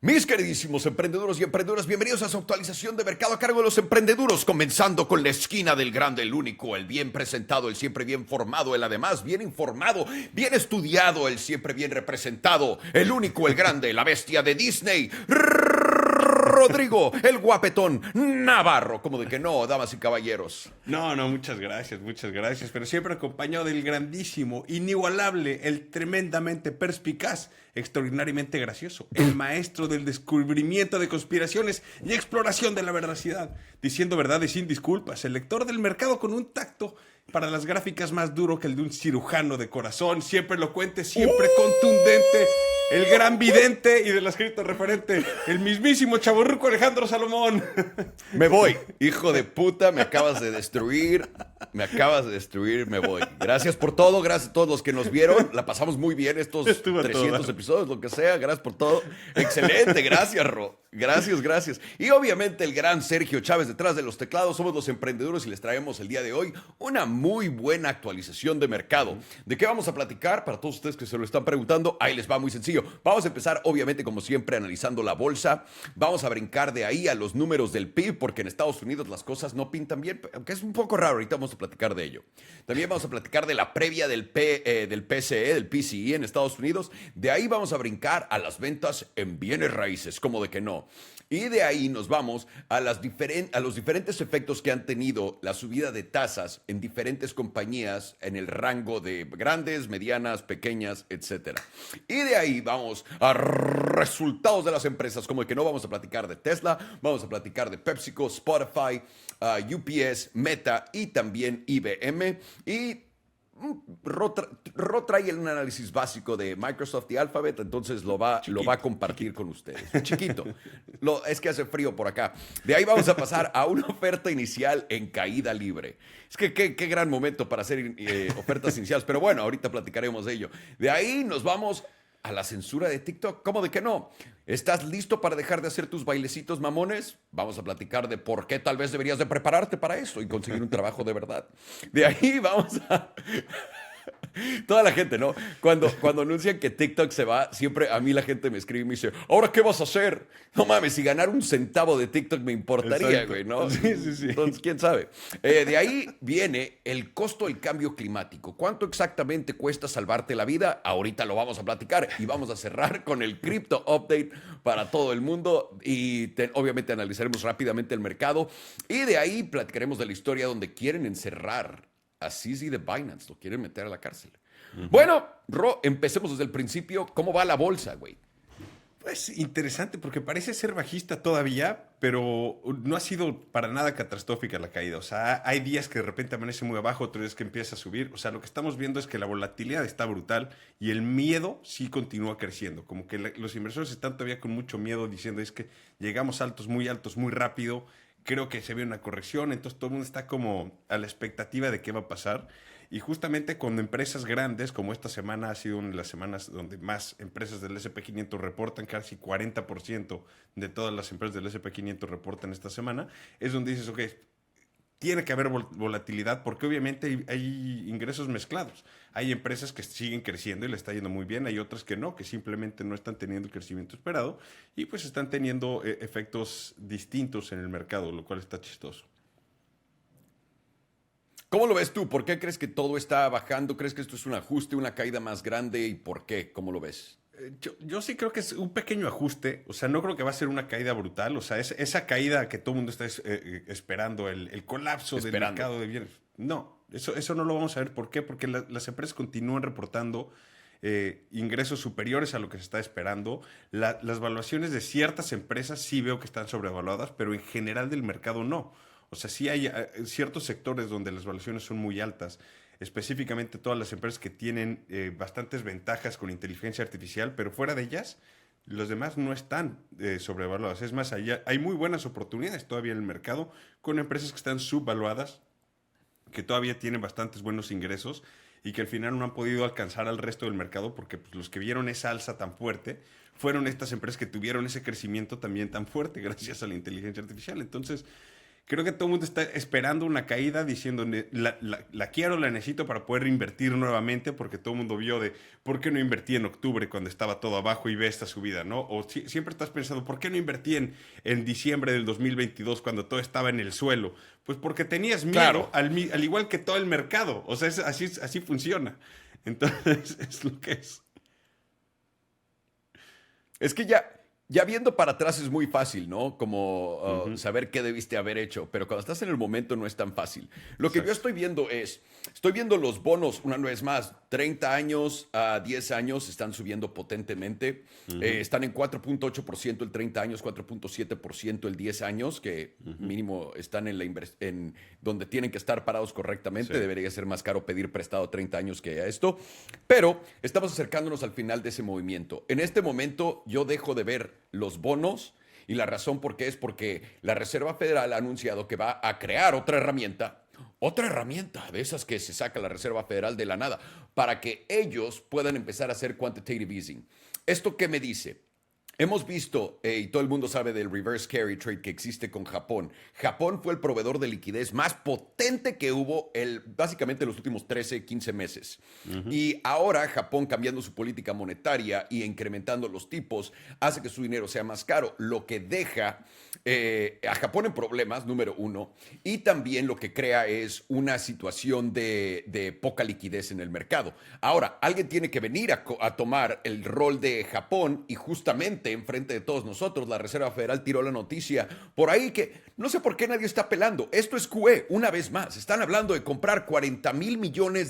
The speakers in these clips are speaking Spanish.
Mis queridísimos emprendedores y emprendedoras, bienvenidos a su actualización de mercado a cargo de los emprendedores, comenzando con la esquina del grande, el único, el bien presentado, el siempre bien formado, el además bien informado, bien estudiado, el siempre bien representado, el único, el grande, la bestia de Disney, Rodrigo, el guapetón Navarro, como de que no, damas y caballeros. No, muchas gracias, pero siempre acompañado del grandísimo, inigualable, el tremendamente perspicaz, extraordinariamente gracioso, el maestro del descubrimiento de conspiraciones y exploración de la veracidad, diciendo verdades sin disculpas, el lector del mercado con un tacto para las gráficas más duro que el de un cirujano de corazón, siempre elocuente, siempre contundente, el gran vidente y del escrito referente, el mismísimo chavorruco Alejandro Salomón. Me voy, hijo de puta, me acabas de destruir, me voy. Gracias por todo, gracias a todos los que nos vieron, la pasamos muy bien estos Estuvo 300 toda. episodios, lo que sea, gracias por todo. Excelente, gracias, Ro. Gracias. Y obviamente el gran Sergio Chávez detrás de los teclados, somos los emprendedores y les traemos el día de hoy una muy buena actualización de mercado. ¿De qué vamos a platicar? Para todos ustedes que se lo están preguntando, ahí les va muy sencillo. Vamos a empezar, obviamente, como siempre, analizando la bolsa. Vamos a brincar de ahí a los números del PIB, porque en Estados Unidos las cosas no pintan bien, aunque es un poco raro. Ahorita vamos a platicar de ello. También vamos a platicar de la previa del PCE, del PCE en Estados Unidos. De ahí vamos a brincar a las ventas en bienes raíces, como de que no. Y de ahí nos vamos a los diferentes efectos que han tenido la subida de tasas en diferentes compañías en el rango de grandes, medianas, pequeñas, etcétera. Y de ahí vamos a resultados de las empresas, como el que no vamos a platicar de Tesla, vamos a platicar de PepsiCo, Spotify, UPS, Meta y también IBM. Y Ro trae un análisis básico de Microsoft y Alphabet, entonces lo va a compartir con ustedes. Chiquito. Es que hace frío por acá. De ahí vamos a pasar a una oferta inicial en caída libre. Es que qué gran momento para hacer ofertas iniciales, pero bueno, ahorita platicaremos de ello. De ahí nos vamos a la censura de TikTok. ¿Cómo de que no? ¿Estás listo para dejar de hacer tus bailecitos mamones? Vamos a platicar de por qué tal vez deberías de prepararte para eso y conseguir un trabajo de verdad. De ahí vamos a... Toda la gente, ¿no? Cuando anuncian que TikTok se va, siempre a mí la gente me escribe y me dice, ¿ahora qué vas a hacer? No mames, si ganar un centavo de TikTok me importaría, Exacto. güey, ¿no? Sí. Entonces, ¿quién sabe? De ahí viene el costo del cambio climático. ¿Cuánto exactamente cuesta salvarte la vida? Ahorita lo vamos a platicar y vamos a cerrar con el Crypto Update para todo el mundo y obviamente analizaremos rápidamente el mercado y de ahí platicaremos de la historia donde quieren encerrar a CZ de Binance, lo quieren meter a la cárcel. Bueno, Ro, empecemos desde el principio. ¿Cómo va la bolsa, güey? Pues interesante porque parece ser bajista todavía, pero no ha sido para nada catastrófica la caída. O sea, hay días que de repente amanece muy abajo, otros días que empieza a subir. O sea, lo que estamos viendo es que la volatilidad está brutal y el miedo sí continúa creciendo. Como que los inversores están todavía con mucho miedo diciendo es que llegamos altos, muy rápido. Creo que se ve una corrección, entonces todo el mundo está como a la expectativa de qué va a pasar. Y justamente cuando empresas grandes, como esta semana ha sido una de las semanas donde más empresas del S&P 500 reportan, casi 40% de todas las empresas del S&P 500 reportan esta semana, es donde dices, ok, tiene que haber volatilidad porque obviamente hay ingresos mezclados. Hay empresas que siguen creciendo y le está yendo muy bien, hay otras que no, que simplemente no están teniendo el crecimiento esperado y pues están teniendo efectos distintos en el mercado, lo cual está chistoso. ¿Cómo lo ves tú? ¿Por qué crees que todo está bajando? ¿Crees que esto es un ajuste, una caída más grande? ¿Y por qué? ¿Cómo lo ves? Yo sí creo que es un pequeño ajuste, o sea, no creo que va a ser una caída brutal, o sea, esa caída que todo el mundo está esperando, el colapso del mercado de bienes. No, eso no lo vamos a ver. ¿Por qué? Porque las empresas continúan reportando ingresos superiores a lo que se está esperando. Las valuaciones de ciertas empresas sí veo que están sobrevaluadas, pero en general del mercado no. O sea, sí hay ciertos sectores donde las valuaciones son muy altas, específicamente todas las empresas que tienen bastantes ventajas con inteligencia artificial, pero fuera de ellas, los demás no están sobrevaluadas. Es más, hay muy buenas oportunidades todavía en el mercado con empresas que están subvaluadas, que todavía tienen bastantes buenos ingresos y que al final no han podido alcanzar al resto del mercado porque pues, los que vieron esa alza tan fuerte fueron estas empresas que tuvieron ese crecimiento también tan fuerte gracias a la inteligencia artificial. Entonces, creo que todo el mundo está esperando una caída diciendo, la quiero, la necesito para poder invertir nuevamente, porque todo el mundo vio de, ¿por qué no invertí en octubre cuando estaba todo abajo y ve esta subida, ¿no? O siempre estás pensando, ¿por qué no invertí en diciembre del 2022 cuando todo estaba en el suelo? Pues porque tenías miedo, Claro. al igual que todo el mercado. O sea, así funciona. Entonces, es lo que es. Es que ya viendo para atrás es muy fácil, ¿no? Como saber qué debiste haber hecho, pero cuando estás en el momento no es tan fácil. Lo que yo Exacto. estoy viendo los bonos, una vez más, 30 años a 10 años están subiendo potentemente. Están en 4.8% el 30 años, 4.7% el 10 años, que mínimo están en donde tienen que estar parados correctamente. Sí. Debería ser más caro pedir prestado 30 años que a esto. Pero estamos acercándonos al final de ese movimiento. En este momento yo dejo de ver los bonos, y la razón por qué es porque la Reserva Federal ha anunciado que va a crear otra herramienta de esas que se saca la Reserva Federal de la nada, para que ellos puedan empezar a hacer quantitative easing. ¿Esto qué me dice? Hemos visto, y todo el mundo sabe del reverse carry trade que existe con Japón. Japón fue el proveedor de liquidez más potente que hubo básicamente en los últimos 13, 15 meses. Y ahora Japón, cambiando su política monetaria y incrementando los tipos, hace que su dinero sea más caro, lo que deja a Japón en problemas, número uno, y también lo que crea es una situación de poca liquidez en el mercado. Ahora, alguien tiene que venir a tomar el rol de Japón, y justamente enfrente de todos nosotros, la Reserva Federal tiró la noticia por ahí que no sé por qué nadie está pelando. Esto es QE, una vez más. Están hablando de comprar $40,000 millones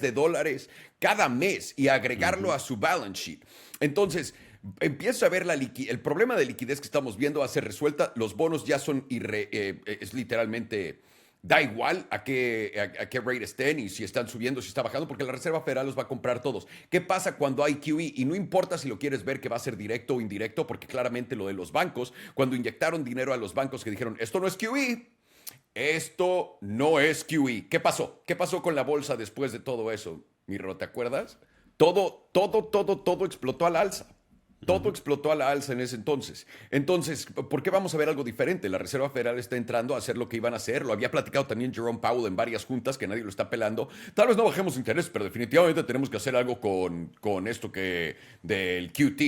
cada mes y agregarlo a su balance sheet. Entonces, empieza a ver el problema de liquidez que estamos viendo va a ser resuelta. Los bonos ya son es literalmente. Da igual a qué rate estén y si están subiendo, si está bajando, porque la Reserva Federal los va a comprar todos. ¿Qué pasa cuando hay QE? Y no importa si lo quieres ver que va a ser directo o indirecto, porque claramente lo de los bancos, cuando inyectaron dinero a los bancos que dijeron, esto no es QE, esto no es QE. ¿Qué pasó? ¿Qué pasó con la bolsa después de todo eso, Mirro? ¿Te acuerdas? Todo explotó al alza. Todo explotó a la alza en ese entonces. Entonces, ¿por qué vamos a ver algo diferente? La Reserva Federal está entrando a hacer lo que iban a hacer. Lo había platicado también Jerome Powell en varias juntas, que nadie lo está pelando. Tal vez no bajemos interés, pero definitivamente tenemos que hacer algo con esto del QT.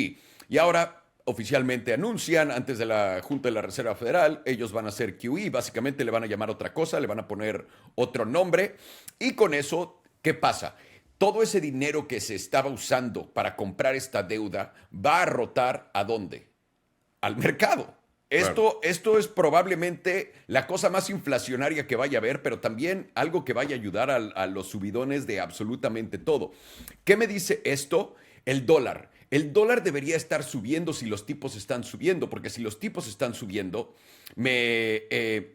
Y ahora oficialmente anuncian, antes de la Junta de la Reserva Federal, ellos van a hacer QE. Básicamente le van a llamar otra cosa, le van a poner otro nombre. Y con eso, ¿qué pasa? Todo ese dinero que se estaba usando para comprar esta deuda va a rotar ¿a dónde? Al mercado. Claro. Esto es probablemente la cosa más inflacionaria que vaya a haber, pero también algo que vaya a ayudar a los subidones de absolutamente todo. ¿Qué me dice esto? El dólar. El dólar debería estar subiendo si los tipos están subiendo, porque si los tipos están subiendo, eso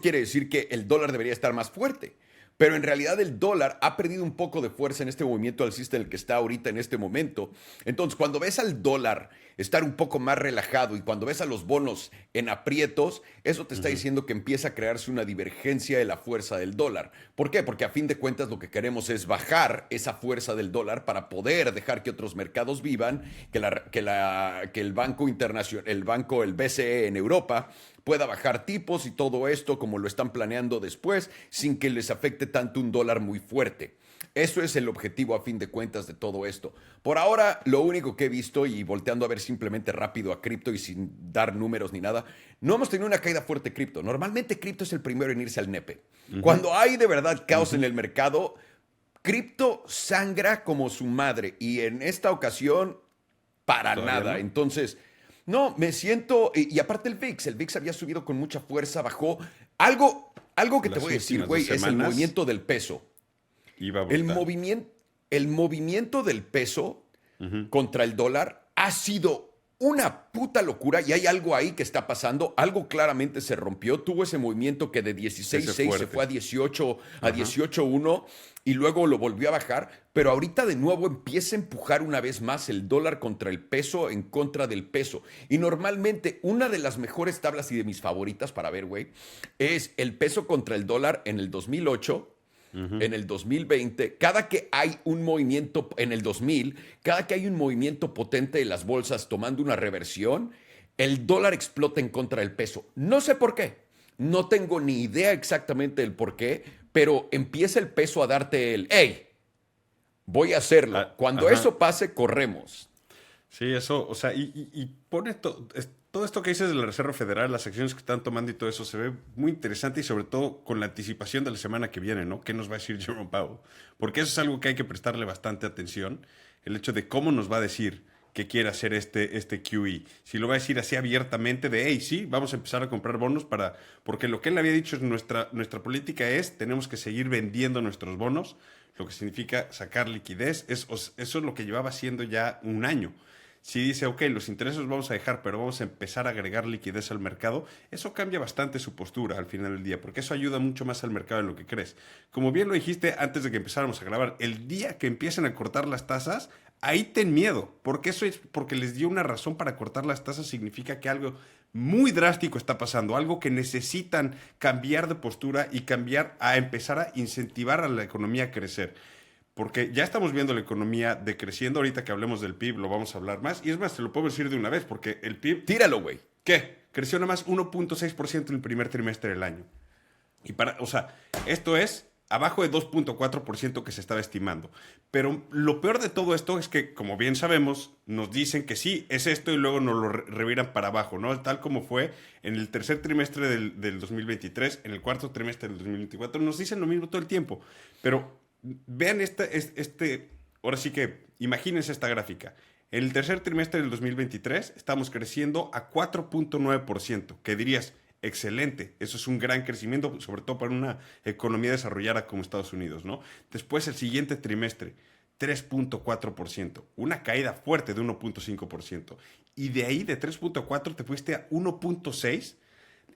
quiere decir que el dólar debería estar más fuerte. Pero en realidad el dólar ha perdido un poco de fuerza en este movimiento alcista en el que está ahorita en este momento. Entonces, cuando ves al dólar estar un poco más relajado y cuando ves a los bonos en aprietos, eso te está diciendo que empieza a crearse una divergencia de la fuerza del dólar. ¿Por qué? Porque a fin de cuentas lo que queremos es bajar esa fuerza del dólar para poder dejar que otros mercados vivan, que el Banco Internacional, el BCE en Europa, pueda bajar tipos y todo esto como lo están planeando después, sin que les afecte tanto un dólar muy fuerte. Eso es el objetivo a fin de cuentas de todo esto. Por ahora, lo único que he visto, y volteando a ver simplemente rápido a cripto y sin dar números ni nada, no hemos tenido una caída fuerte cripto. Normalmente cripto es el primero en irse al nepe. Cuando hay de verdad caos en el mercado, cripto sangra como su madre. Y en esta ocasión, para ¿Todavía nada. no? Entonces, no, me siento. Y aparte el VIX había subido con mucha fuerza, bajó. Algo que te Las voy a decir, últimas güey, 2 es el semanas movimiento del peso. iba El brutal. movimiento del peso contra el dólar ha sido una puta locura y hay algo ahí que está pasando. Algo claramente se rompió. Tuvo ese movimiento que de 16.6 se fuerte. fue a 18.1 y luego lo volvió a bajar. Pero ahorita de nuevo empieza a empujar una vez más el dólar contra el peso en contra del peso. Y normalmente una de las mejores tablas y de mis favoritas para ver, güey, es el peso contra el dólar en el 2008. En el 2020, cada que hay un movimiento, en el 2000, cada que hay un movimiento potente de las bolsas tomando una reversión, el dólar explota en contra del peso. No sé por qué. No tengo ni idea exactamente del por qué, pero empieza el peso a darte el, hey, voy a hacerlo. Cuando Ajá. eso pase, corremos. Sí, eso, o sea, y pone todo esto que dices de la Reserva Federal, las acciones que están tomando y todo eso, se ve muy interesante y sobre todo con la anticipación de la semana que viene, ¿no? ¿Qué nos va a decir Jerome Powell? Porque eso es algo que hay que prestarle bastante atención, el hecho de cómo nos va a decir que quiere hacer este QE. Si lo va a decir así abiertamente de, hey, sí, vamos a empezar a comprar bonos porque lo que él había dicho es nuestra política es, tenemos que seguir vendiendo nuestros bonos, lo que significa sacar liquidez, eso es lo que llevaba haciendo ya un año. Si dice, ok, los intereses los vamos a dejar, pero vamos a empezar a agregar liquidez al mercado, eso cambia bastante su postura al final del día, porque eso ayuda mucho más al mercado de lo que crees. Como bien lo dijiste antes de que empezáramos a grabar, el día que empiecen a cortar las tasas, ahí ten miedo, porque eso es porque les dio una razón para cortar las tasas, significa que algo muy drástico está pasando, algo que necesitan cambiar de postura y cambiar a empezar a incentivar a la economía a crecer. Porque ya estamos viendo la economía decreciendo. Ahorita que hablemos del PIB lo vamos a hablar más. Y es más, te lo puedo decir de una vez, porque el PIB, Tíralo, güey. ¿qué? Creció nada más 1.6% en el primer trimestre del año. O sea, esto es abajo de 2.4% que se estaba estimando. Pero lo peor de todo esto es que, como bien sabemos, nos dicen que sí, es esto y luego nos lo reviran para abajo, ¿no? Tal como fue en el tercer trimestre del 2023, en el cuarto trimestre del 2024. Nos dicen lo mismo todo el tiempo. Pero vean ahora sí que imagínense esta gráfica. En el tercer trimestre del 2023 estamos creciendo a 4.9%, que dirías, excelente, eso es un gran crecimiento, sobre todo para una economía desarrollada como Estados Unidos, ¿no? Después el siguiente trimestre, 3.4%, una caída fuerte de 1.5%. Y de ahí, de 3.4, te fuiste a 1.6%.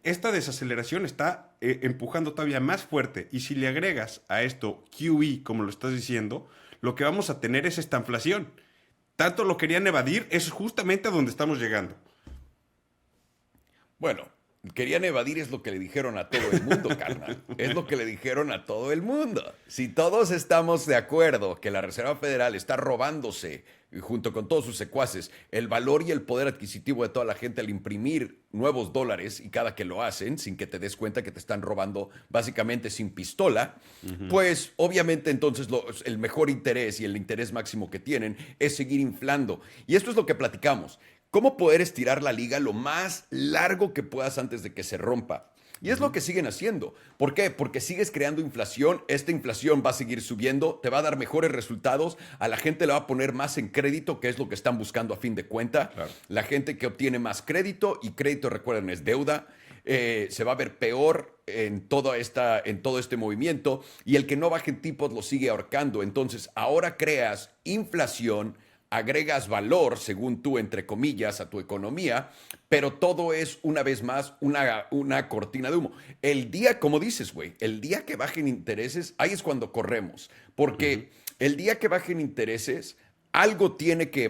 Esta desaceleración está empujando todavía más fuerte y si le agregas a esto QE, como lo estás diciendo, lo que vamos a tener es esta inflación. Tanto lo querían evadir, es justamente a donde estamos llegando. Bueno, querían evadir es lo que le dijeron a todo el mundo, carnal. Es lo que le dijeron a todo el mundo. Si todos estamos de acuerdo que la Reserva Federal está robándose, junto con todos sus secuaces, el valor y el poder adquisitivo de toda la gente al imprimir nuevos dólares y cada que lo hacen, sin que te des cuenta que te están robando básicamente sin pistola, pues obviamente entonces el mejor interés y el interés máximo que tienen es seguir inflando. Y esto es lo que platicamos. ¿Cómo poder estirar la liga lo más largo que puedas antes de que se rompa? Y es lo que siguen haciendo. ¿Por qué? Porque sigues creando inflación, esta inflación va a seguir subiendo, te va a dar mejores resultados, a la gente le va a poner más en crédito, que es lo que están buscando a fin de cuenta. Claro. La gente que obtiene más crédito, y crédito, recuerden, es deuda, se va a ver peor en todo este movimiento, y el que no baje tipos lo sigue ahorcando. Entonces, ahora creas inflación, agregas valor, según tú, entre comillas, a tu economía, pero todo es, una vez más, una cortina de humo. El día, como dices, güey, el día que bajen intereses, ahí es cuando corremos, porque el día que bajen intereses, algo tiene que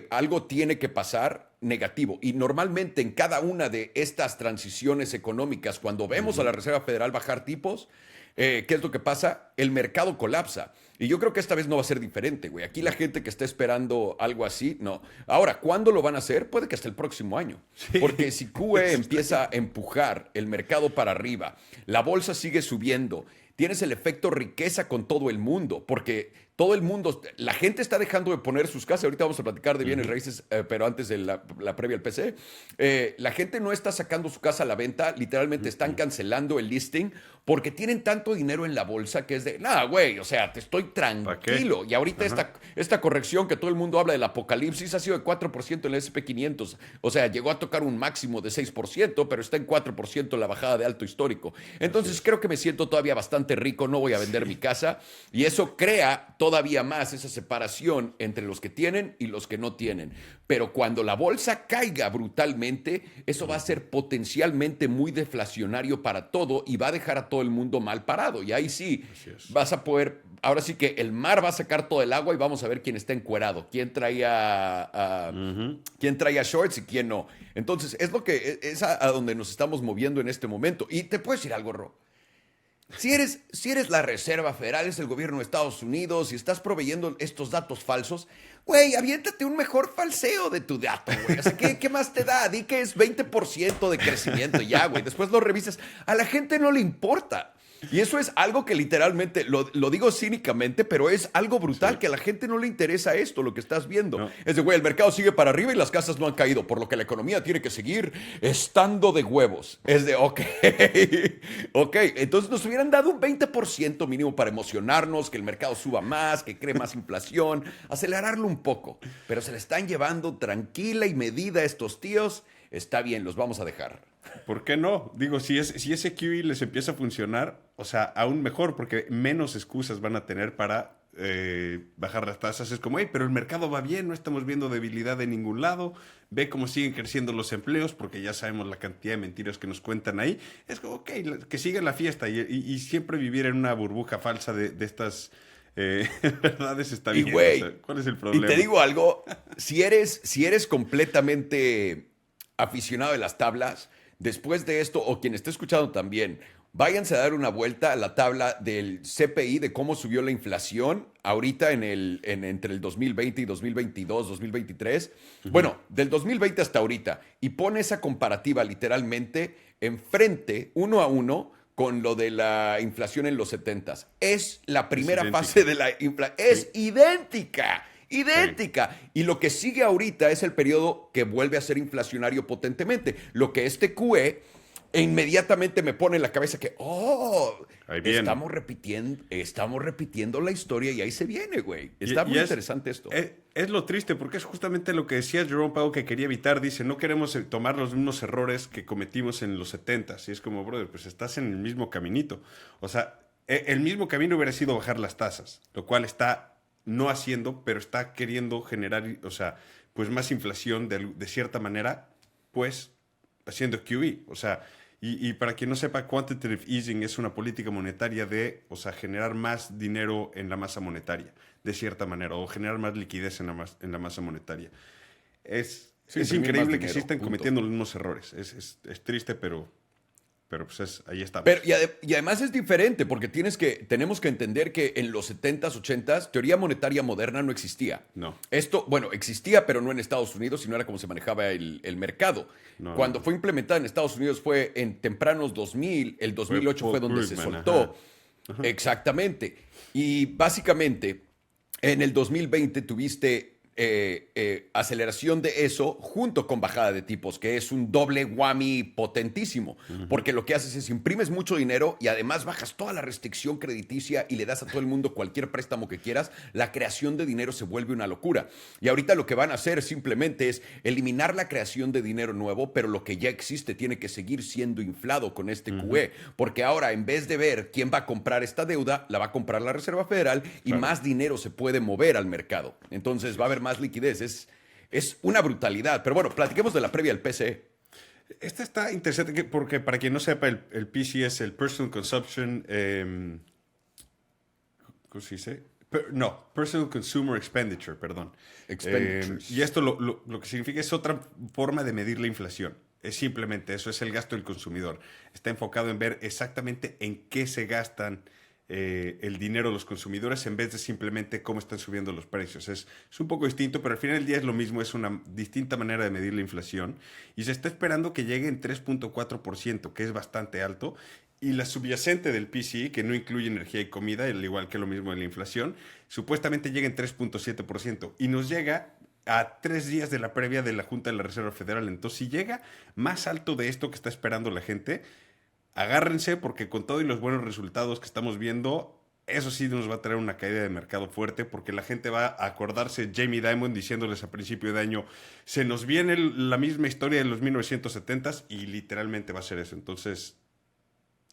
pasar negativo. Y normalmente en cada una de estas transiciones económicas, cuando vemos a la Reserva Federal bajar tipos, ¿qué es lo que pasa? El mercado colapsa. Y yo creo que esta vez no va a ser diferente, güey. Aquí la gente que está esperando algo así, no. Ahora, ¿cuándo lo van a hacer? Puede que hasta el próximo año. Sí. Porque si QE empieza a empujar el mercado para arriba, la bolsa sigue subiendo, tienes el efecto riqueza con todo el mundo, porque todo el mundo, la gente está dejando de poner sus casas. Ahorita vamos a platicar de bienes raíces, pero antes de la previa al PC. La gente no está sacando su casa a la venta, literalmente están cancelando el listing porque tienen tanto dinero en la bolsa que es de, nada, güey, o sea, te estoy tranquilo. Y ahorita esta corrección que todo el mundo habla del apocalipsis ha sido de 4% en el SP500. O sea, llegó a tocar un máximo de 6%, pero está en 4% la bajada de alto histórico. Entonces creo que me siento todavía bastante rico, no voy a vender mi casa. Y eso crea todavía más esa separación entre los que tienen y los que no tienen. Pero cuando la bolsa caiga brutalmente, eso va a ser potencialmente muy deflacionario para todo y va a dejar a todo el mundo mal parado. Y ahí sí vas a poder, ahora sí que el mar va a sacar todo el agua y vamos a ver quién está encuerado, quién traía shorts y quién no. Entonces es a donde nos estamos moviendo en este momento. Y te puedo decir algo, Ro. si eres la Reserva Federal, es el gobierno de Estados Unidos y estás proveyendo estos datos falsos, güey, aviéntate un mejor falseo de tu dato, güey. O sea, ¿qué más te da? Di que es 20% de crecimiento y ya, güey. Después lo revisas. A la gente no le importa. Y eso es algo que literalmente, lo digo cínicamente, pero es algo brutal, Sí. que a la gente no le interesa esto, lo que estás viendo. No. Es de, güey, el mercado sigue para arriba y las casas no han caído, por lo que la economía tiene que seguir estando de huevos. Es de, ok, ok, entonces nos hubieran dado un 20% mínimo para emocionarnos, que el mercado suba más, que cree más inflación, acelerarlo un poco. Pero se le están llevando tranquila y medida a estos tíos. Está bien, los vamos a dejar. ¿Por qué no? Digo, si ese QE les empieza a funcionar, o sea, aún mejor, porque menos excusas van a tener para bajar las tasas. Es como, hey, pero el mercado va bien, no estamos viendo debilidad de ningún lado, ve cómo siguen creciendo los empleos, porque ya sabemos la cantidad de mentiras que nos cuentan ahí. Es como, ok, que siga la fiesta y siempre vivir en una burbuja falsa de estas verdades está Y bien. güey, O sea, ¿cuál es el y problema? te digo algo, si eres completamente aficionado de las tablas, después de esto, o quien esté escuchando también, váyanse a dar una vuelta a la tabla del CPI de cómo subió la inflación ahorita entre el 2020 y 2022, 2023. Bueno, del 2020 hasta ahorita. Y pone esa comparativa literalmente enfrente, uno a uno, con lo de la inflación en los 70s. Es la primera idéntica. fase de la inflación. Es idéntica. Idéntica. Y lo que sigue ahorita es el periodo que vuelve a ser inflacionario potentemente. Lo que este QE inmediatamente me pone en la cabeza que, Ahí viene. estamos repitiendo la historia y ahí se viene, güey. Está Y muy es- interesante esto. Es lo triste, porque es justamente lo que decía Jerome Powell que quería evitar. Dice, no queremos tomar los mismos errores que cometimos en los 70s. Y es como, brother, pues estás en el mismo caminito. O sea, el mismo camino hubiera sido bajar las tasas, lo cual está no haciendo, pero está queriendo generar, o sea, pues más inflación de cierta manera, pues haciendo QE. O sea, y para quien no sepa, quantitative easing es una política monetaria de, o sea, generar más dinero en la masa monetaria, de cierta manera, o generar más liquidez en la masa monetaria. Sí, Es imprimir increíble más que dinero, sí estén punto. cometiendo los mismos errores. Es triste, pero pues ahí estamos. Y además es diferente porque tenemos que entender que en los 70s, 80s, teoría monetaria moderna no existía. No. Esto, bueno, existía, pero no en Estados Unidos, y no era como se manejaba el mercado. No, Cuando no. fue implementada en Estados Unidos fue en tempranos 2000, el 2008 fue Paul donde se Krugman, soltó. ajá. Exactamente. Y básicamente, en el 2020 tuviste aceleración de eso junto con bajada de tipos, que es un doble whammy potentísimo, porque lo que haces es imprimes mucho dinero y además bajas toda la restricción crediticia y le das a todo el mundo cualquier préstamo que quieras. La creación de dinero se vuelve una locura. Y ahorita lo que van a hacer simplemente es eliminar la creación de dinero nuevo, pero lo que ya existe tiene que seguir siendo inflado con este QE, porque ahora en vez de ver quién va a comprar esta deuda, la va a comprar la Reserva Federal y Claro. más dinero se puede mover al mercado. Entonces va a haber más liquidez. Es una brutalidad. Pero bueno, platiquemos de la previa del PCE. Esta está interesante porque para quien no sepa, el PC es el Personal Consumption, ¿cómo se dice? No, Personal Consumer Expenditure, perdón. Expenditures. Y esto lo que significa es otra forma de medir la inflación. Es simplemente eso, es el gasto del consumidor. Está enfocado en ver exactamente en qué se gastan el dinero de los consumidores en vez de simplemente cómo están subiendo los precios. Es un poco distinto, pero al final del día es lo mismo, es una distinta manera de medir la inflación y se está esperando que llegue en 3.4%, que es bastante alto, y la subyacente del PCE, que no incluye energía y comida, al igual que lo mismo en la inflación, supuestamente llega en 3.7% y nos llega a 3 días de la previa de la Junta de la Reserva Federal. Entonces, si llega más alto de esto que está esperando la gente, agárrense porque con todo y los buenos resultados que estamos viendo, eso sí nos va a traer una caída de mercado fuerte porque la gente va a acordarse Jamie Dimon diciéndoles a principio de año, se nos viene la misma historia de los 1970s y literalmente va a ser eso. Entonces,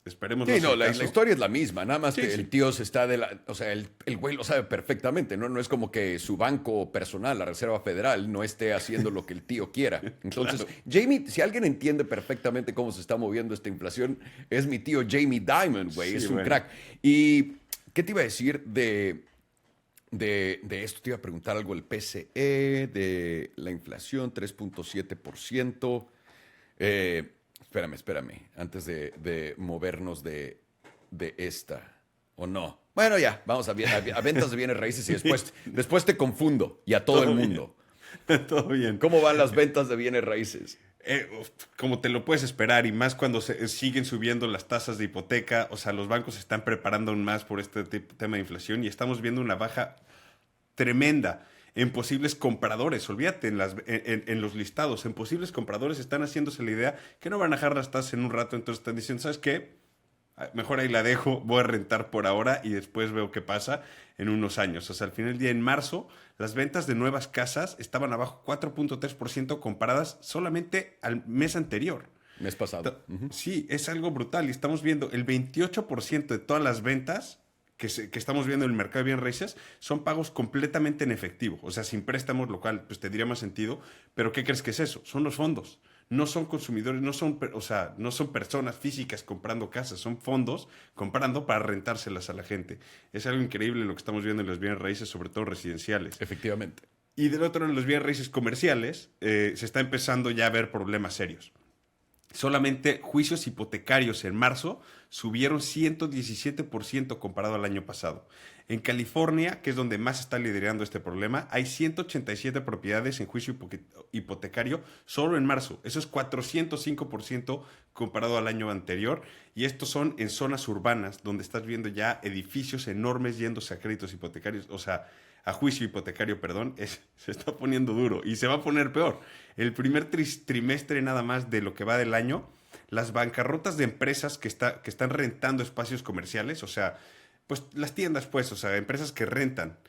esperemos Sí, sea no, el la caso. historia es la misma, nada más Sí, que sí. el tío se está o sea, el güey lo sabe perfectamente, ¿no? No es como que su banco personal, la Reserva Federal, no esté haciendo lo que el tío quiera. Entonces, Jamie, si alguien entiende perfectamente cómo se está moviendo esta inflación, es mi tío Jamie Dimon, güey, Sí, es un bueno. crack. ¿Y qué te iba a decir de esto? Te iba a preguntar algo del PCE, de la inflación, 3.7%. Espérame, antes de movernos de de esta, ¿o no? Bueno, ya, vamos a ventas de bienes raíces y después te confundo y a todo el mundo. Todo bien. ¿Cómo van las ventas de bienes raíces? Como te lo puedes esperar, y más cuando siguen subiendo las tasas de hipoteca, o sea, los bancos se están preparando aún más por este tema de inflación y estamos viendo una baja tremenda en posibles compradores. Olvídate, en los listados, en posibles compradores están haciéndose la idea que no van a bajar las tasas en un rato, entonces están diciendo, ¿sabes qué? Mejor ahí la dejo, voy a rentar por ahora y después veo qué pasa en unos años. O sea, al final del día, en marzo, las ventas de nuevas casas estaban abajo 4.3% comparadas solamente al mes anterior. Mes pasado. Sí, es algo brutal. Y estamos viendo el 28% de todas las ventas que estamos viendo en el mercado de bienes raíces son pagos completamente en efectivo. O sea, sin préstamos, lo cual pues tendría más sentido. Pero ¿qué crees que es eso? Son los fondos. No son consumidores, no son personas físicas comprando casas, son fondos comprando para rentárselas a la gente. Es algo increíble lo que estamos viendo en los bienes raíces, sobre todo residenciales. Efectivamente. Y del otro, en los bienes raíces comerciales, se está empezando ya a ver problemas serios. Solamente juicios hipotecarios en marzo subieron 117% comparado al año pasado. En California, que es donde más está liderando este problema, hay 187 propiedades en juicio hipotecario solo en marzo. Eso es 405% comparado al año anterior. Y estos son en zonas urbanas, donde estás viendo ya edificios enormes yéndose a créditos hipotecarios, o sea, a juicio hipotecario, perdón, se está poniendo duro y se va a poner peor. El primer trimestre nada más de lo que va del año, las bancarrotas de empresas que están rentando espacios comerciales, o sea, pues las tiendas, pues, o sea, empresas que rentan,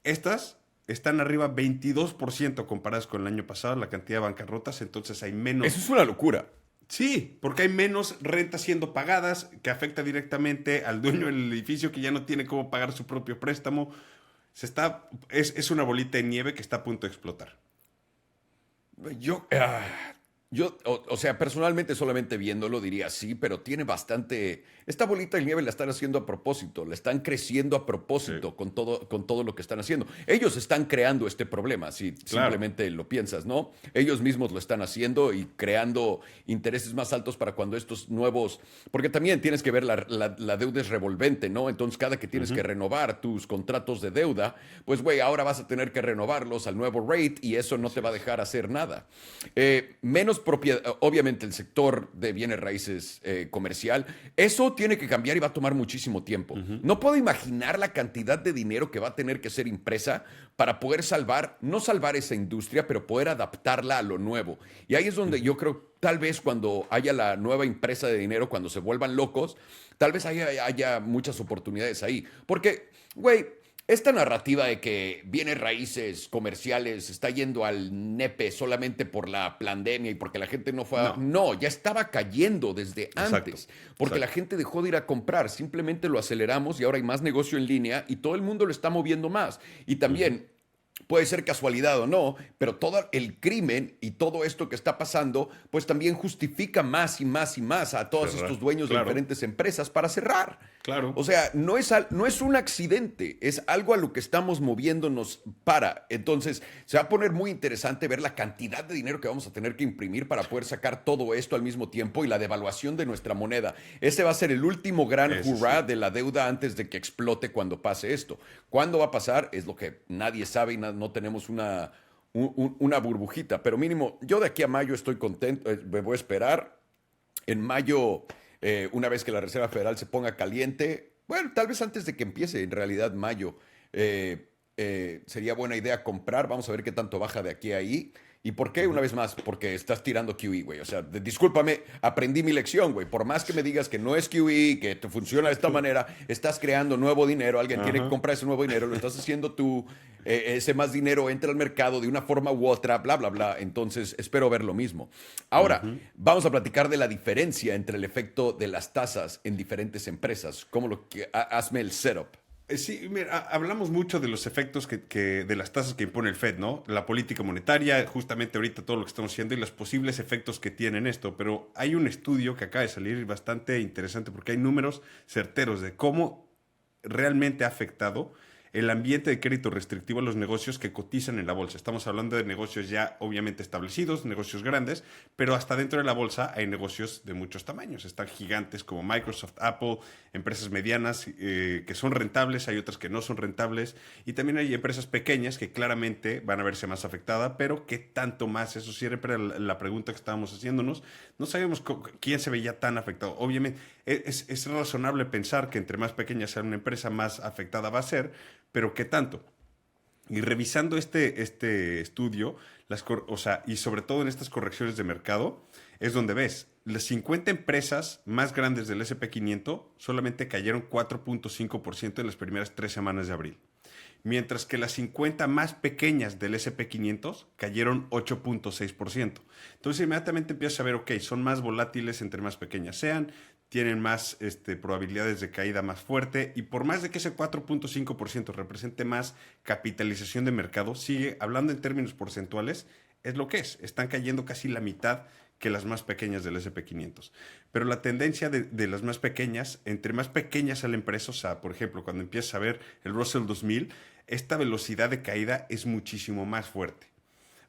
estas están arriba 22% comparadas con el año pasado, la cantidad de bancarrotas, entonces hay menos... Eso es una locura. Sí, porque hay menos rentas siendo pagadas, que afecta directamente al dueño del edificio que ya no tiene cómo pagar su propio préstamo. Es una bolita de nieve que está a punto de explotar. O sea, personalmente solamente viéndolo diría sí, pero tiene bastante... Esta bolita de nieve la están haciendo a propósito, la están creciendo a propósito Sí. con todo lo que están haciendo. Ellos están creando este problema, si Claro. simplemente lo piensas, ¿no? Ellos mismos lo están haciendo y creando intereses más altos para cuando estos nuevos... Porque también tienes que ver la deuda es revolvente, ¿no? Entonces, cada que tienes que renovar tus contratos de deuda, pues, güey, ahora vas a tener que renovarlos al nuevo rate y eso no te va a dejar hacer nada. Menos propiedad, obviamente el sector de bienes raíces comercial, eso tiene que cambiar y va a tomar muchísimo tiempo. No puedo imaginar la cantidad de dinero que va a tener que ser impresa para poder no salvar esa industria, pero poder adaptarla a lo nuevo. Y ahí es donde yo creo, tal vez cuando haya la nueva impresa de dinero, cuando se vuelvan locos, tal vez haya muchas oportunidades ahí. Porque, güey, esta narrativa de que bienes raíces comerciales está yendo al nepe solamente por la pandemia y porque la gente no fue No, ya estaba cayendo desde antes. Porque la gente dejó de ir a comprar. Simplemente lo aceleramos y ahora hay más negocio en línea y todo el mundo lo está moviendo más. Y también... Puede ser casualidad o no, pero todo el crimen y todo esto que está pasando, pues también justifica más y más y más a todos estos dueños de diferentes empresas para cerrar. Claro. O sea, no es un accidente, es algo a lo que estamos moviéndonos para. Entonces, se va a poner muy interesante ver la cantidad de dinero que vamos a tener que imprimir para poder sacar todo esto al mismo tiempo y la devaluación de nuestra moneda. Ese va a ser el último gran hurrah de la deuda antes de que explote cuando pase esto. ¿Cuándo va a pasar? Es lo que nadie sabe y no tenemos una burbujita. Pero mínimo, yo de aquí a mayo estoy contento, me voy a esperar. En mayo... una vez que la Reserva Federal se ponga caliente, bueno, tal vez antes de que empiece en realidad mayo, sería buena idea comprar. Vamos a ver qué tanto baja de aquí a ahí. ¿Y por qué? Una vez más, porque estás tirando QE, güey. O sea, discúlpame, aprendí mi lección, güey. Por más que me digas que no es QE, que te funciona de esta manera, estás creando nuevo dinero, alguien tiene que comprar ese nuevo dinero, lo estás haciendo tú, ese más dinero entra al mercado de una forma u otra, bla, bla, bla. Entonces, espero ver lo mismo. Ahora, vamos a platicar de la diferencia entre el efecto de las tasas en diferentes empresas. Hazme el setup. Sí, mira, hablamos mucho de los efectos de las tasas que impone el Fed, ¿no? La política monetaria, justamente ahorita todo lo que estamos haciendo y los posibles efectos que tienen esto. Pero hay un estudio que acaba de salir bastante interesante porque hay números certeros de cómo realmente ha afectado el ambiente de crédito restrictivo a los negocios que cotizan en la bolsa. Estamos hablando de negocios ya obviamente establecidos, negocios grandes, pero hasta dentro de la bolsa hay negocios de muchos tamaños. Están gigantes como Microsoft, Apple, empresas medianas que son rentables, hay otras que no son rentables, y también hay empresas pequeñas que claramente van a verse más afectadas, pero ¿qué tanto más? Eso siempre era la pregunta que estábamos haciéndonos. No sabemos quién se veía tan afectado. Obviamente es razonable pensar que entre más pequeña sea una empresa, más afectada va a ser, pero ¿qué tanto? Y revisando este estudio, y sobre todo en estas correcciones de mercado, es donde ves, las 50 empresas más grandes del S&P 500 solamente cayeron 4.5% en las primeras 3 semanas de abril, mientras que las 50 más pequeñas del S&P 500 cayeron 8.6%. Entonces inmediatamente empiezas a ver, ok, son más volátiles entre más pequeñas sean, tienen más probabilidades de caída más fuerte, y por más de que ese 4.5% represente más capitalización de mercado, sigue, hablando en términos porcentuales, es lo que es. Están cayendo casi la mitad que las más pequeñas del S&P 500. Pero la tendencia de las más pequeñas, entre más pequeñas a la empresa, o sea, por ejemplo, cuando empiezas a ver el Russell 2000, esta velocidad de caída es muchísimo más fuerte.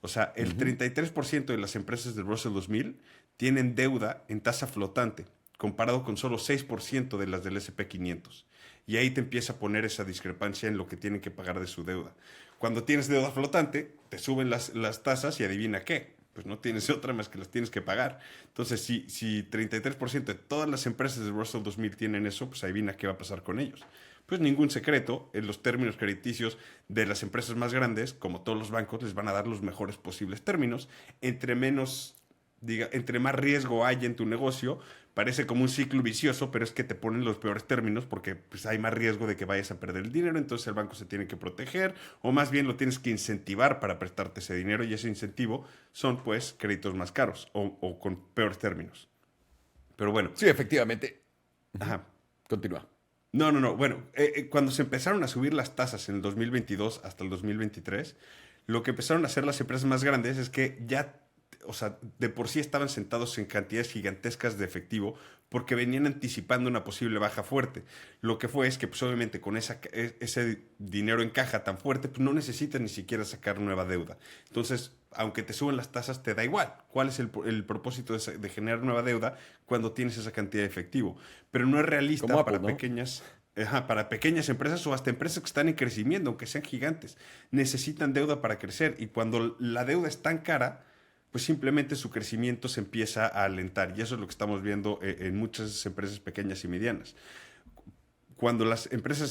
O sea, el 33% de las empresas del Russell 2000 tienen deuda en tasa flotante, comparado con solo 6% de las del S&P 500. Y ahí te empieza a poner esa discrepancia en lo que tienen que pagar de su deuda. Cuando tienes deuda flotante, te suben las tasas y adivina qué. Pues no tienes otra más que las tienes que pagar. Entonces, si 33% de todas las empresas del Russell 2000 tienen eso, pues adivina qué va a pasar con ellos. Pues ningún secreto, en los términos crediticios de las empresas más grandes, como todos los bancos, les van a dar los mejores posibles términos. Entre más riesgo hay en tu negocio, parece como un ciclo vicioso, pero es que te ponen los peores términos porque pues, hay más riesgo de que vayas a perder el dinero, entonces el banco se tiene que proteger, o más bien lo tienes que incentivar para prestarte ese dinero, y ese incentivo son pues créditos más caros o con peores términos. Pero bueno. Sí, efectivamente. Ajá. Continúa. No. Bueno, cuando se empezaron a subir las tasas en el 2022 hasta el 2023, lo que empezaron a hacer las empresas más grandes es que ya, o sea, de por sí estaban sentados en cantidades gigantescas de efectivo porque venían anticipando una posible baja fuerte. Lo que fue es que, pues obviamente, con ese dinero en caja tan fuerte, pues no necesitas ni siquiera sacar nueva deuda. Entonces, aunque te suben las tasas, te da igual. ¿Cuál es el propósito de generar nueva deuda cuando tienes esa cantidad de efectivo? Pero no es realista Como Apple, para ¿no? para pequeñas empresas o hasta empresas que están en crecimiento, aunque sean gigantes. Necesitan deuda para crecer, y cuando la deuda es tan cara, pues simplemente su crecimiento se empieza a alentar. Y eso es lo que estamos viendo en muchas empresas pequeñas y medianas. Cuando las tasas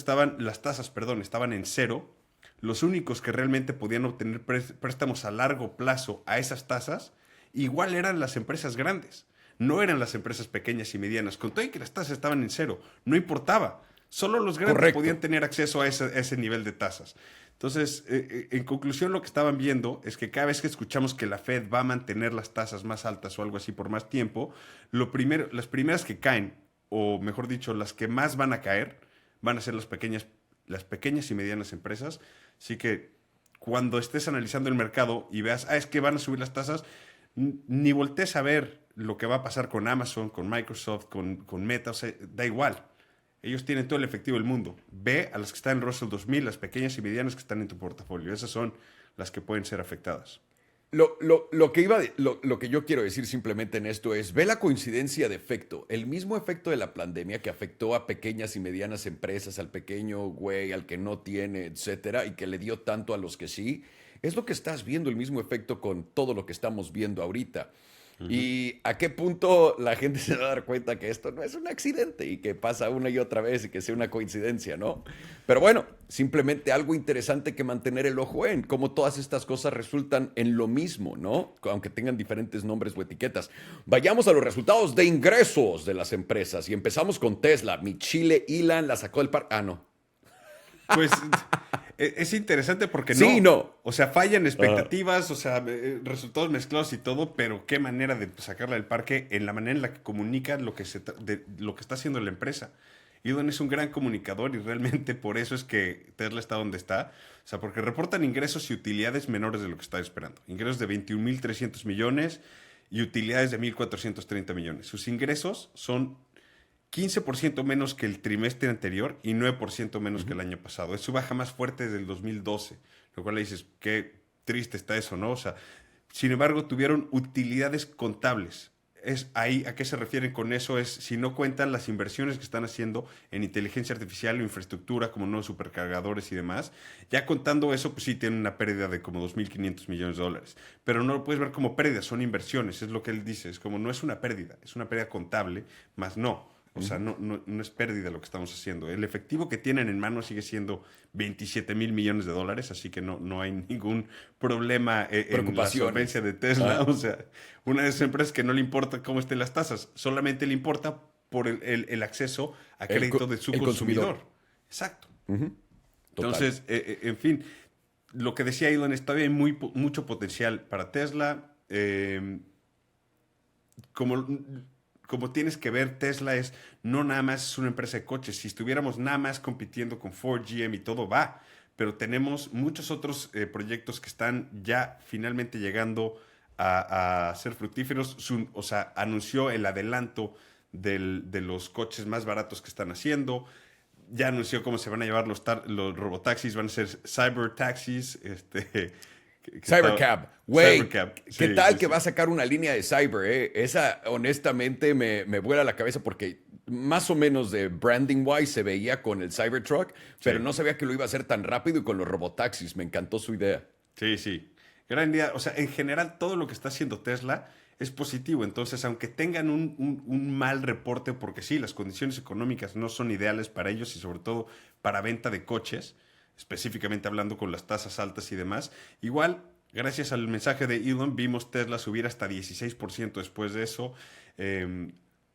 estaban en cero, los únicos que realmente podían obtener préstamos a largo plazo a esas tasas, igual eran las empresas grandes. No eran las empresas pequeñas y medianas. Con todo y que las tasas estaban en cero, no importaba. Solo los grandes Correcto. podían tener acceso a ese nivel de tasas. Entonces, en conclusión, lo que estaban viendo es que cada vez que escuchamos que la Fed va a mantener las tasas más altas o algo así por más tiempo, las primeras que caen, o mejor dicho, las que más van a caer, van a ser las pequeñas y medianas empresas. Así que cuando estés analizando el mercado y veas, es que van a subir las tasas, ni voltees a ver lo que va a pasar con Amazon, con Microsoft, con Meta, o sea, da igual. Ellos tienen todo el efectivo del mundo. Ve a las que están en Russell 2000, las pequeñas y medianas que están en tu portafolio. Esas son las que pueden ser afectadas. Lo que yo quiero decir simplemente en esto es, ve la coincidencia de efecto. El mismo efecto de la pandemia que afectó a pequeñas y medianas empresas, al pequeño güey, al que no tiene, etcétera, y que le dio tanto a los que sí, es lo que estás viendo, el mismo efecto con todo lo que estamos viendo ahorita. ¿Y a qué punto la gente se va a dar cuenta que esto no es un accidente y que pasa una y otra vez y que sea una coincidencia, ¿no? Pero bueno, simplemente algo interesante que mantener el ojo en, cómo todas estas cosas resultan en lo mismo, ¿no? Aunque tengan diferentes nombres o etiquetas. Vayamos a los resultados de ingresos de las empresas y empezamos con Tesla. Mi chile Elon la sacó del parque. Ah, no. Pues es interesante porque Sí, no. O sea, fallan expectativas, o sea, resultados mezclados y todo, pero qué manera de sacarla del parque en la manera en la que comunica lo que está haciendo la empresa. Elon es un gran comunicador y realmente por eso es que Tesla está donde está. O sea, porque reportan ingresos y utilidades menores de lo que estaba esperando. Ingresos de 21.300 millones y utilidades de 1.430 millones. Sus ingresos son 15% menos que el trimestre anterior y 9% menos que el año pasado. Es su baja más fuerte desde el 2012, lo cual le dices, qué triste está eso, ¿no? O sea, sin embargo, tuvieron utilidades contables. Es ahí, ¿a qué se refieren con eso? Es si no cuentan las inversiones que están haciendo en inteligencia artificial o infraestructura como nuevos supercargadores y demás. Ya contando eso, pues sí tienen una pérdida de como 2.500 millones de dólares. Pero no lo puedes ver como pérdida, son inversiones, es lo que él dice. Es como no es una pérdida, es una pérdida contable, más no. O sea, no es pérdida lo que estamos haciendo. El efectivo que tienen en mano sigue siendo 27.000 millones de dólares, así que no hay ningún problema en la solvencia de Tesla. O sea, una de esas empresas que no le importa cómo estén las tasas, solamente le importa por el acceso a crédito de su consumidor. Exacto. Entonces, en fin, lo que decía Elon es todavía hay mucho potencial para Tesla. Como tienes que ver, Tesla no nada más es una empresa de coches. Si estuviéramos nada más compitiendo con Ford, GM y todo, va. Pero tenemos muchos otros proyectos que están ya finalmente llegando a ser fructíferos. O sea, anunció el adelanto de los coches más baratos que están haciendo. Ya anunció cómo se van a llevar los robotaxis. Van a ser cybertaxis. Cybercab, güey, Cybercab. ¿qué Sí, tal sí, que sí. va a sacar una línea de cyber, Esa honestamente me vuela la cabeza porque más o menos de branding wise se veía con el Cybertruck, pero Sí. no sabía que lo iba a hacer tan rápido y con los robotaxis, me encantó su idea. Sí, sí. Gran idea. O sea, en general todo lo que está haciendo Tesla es positivo. Entonces, aunque tengan un mal reporte, porque sí, las condiciones económicas no son ideales para ellos y sobre todo para venta de coches, específicamente hablando con las tasas altas y demás, igual, gracias al mensaje de Elon, vimos Tesla subir hasta 16% después de eso.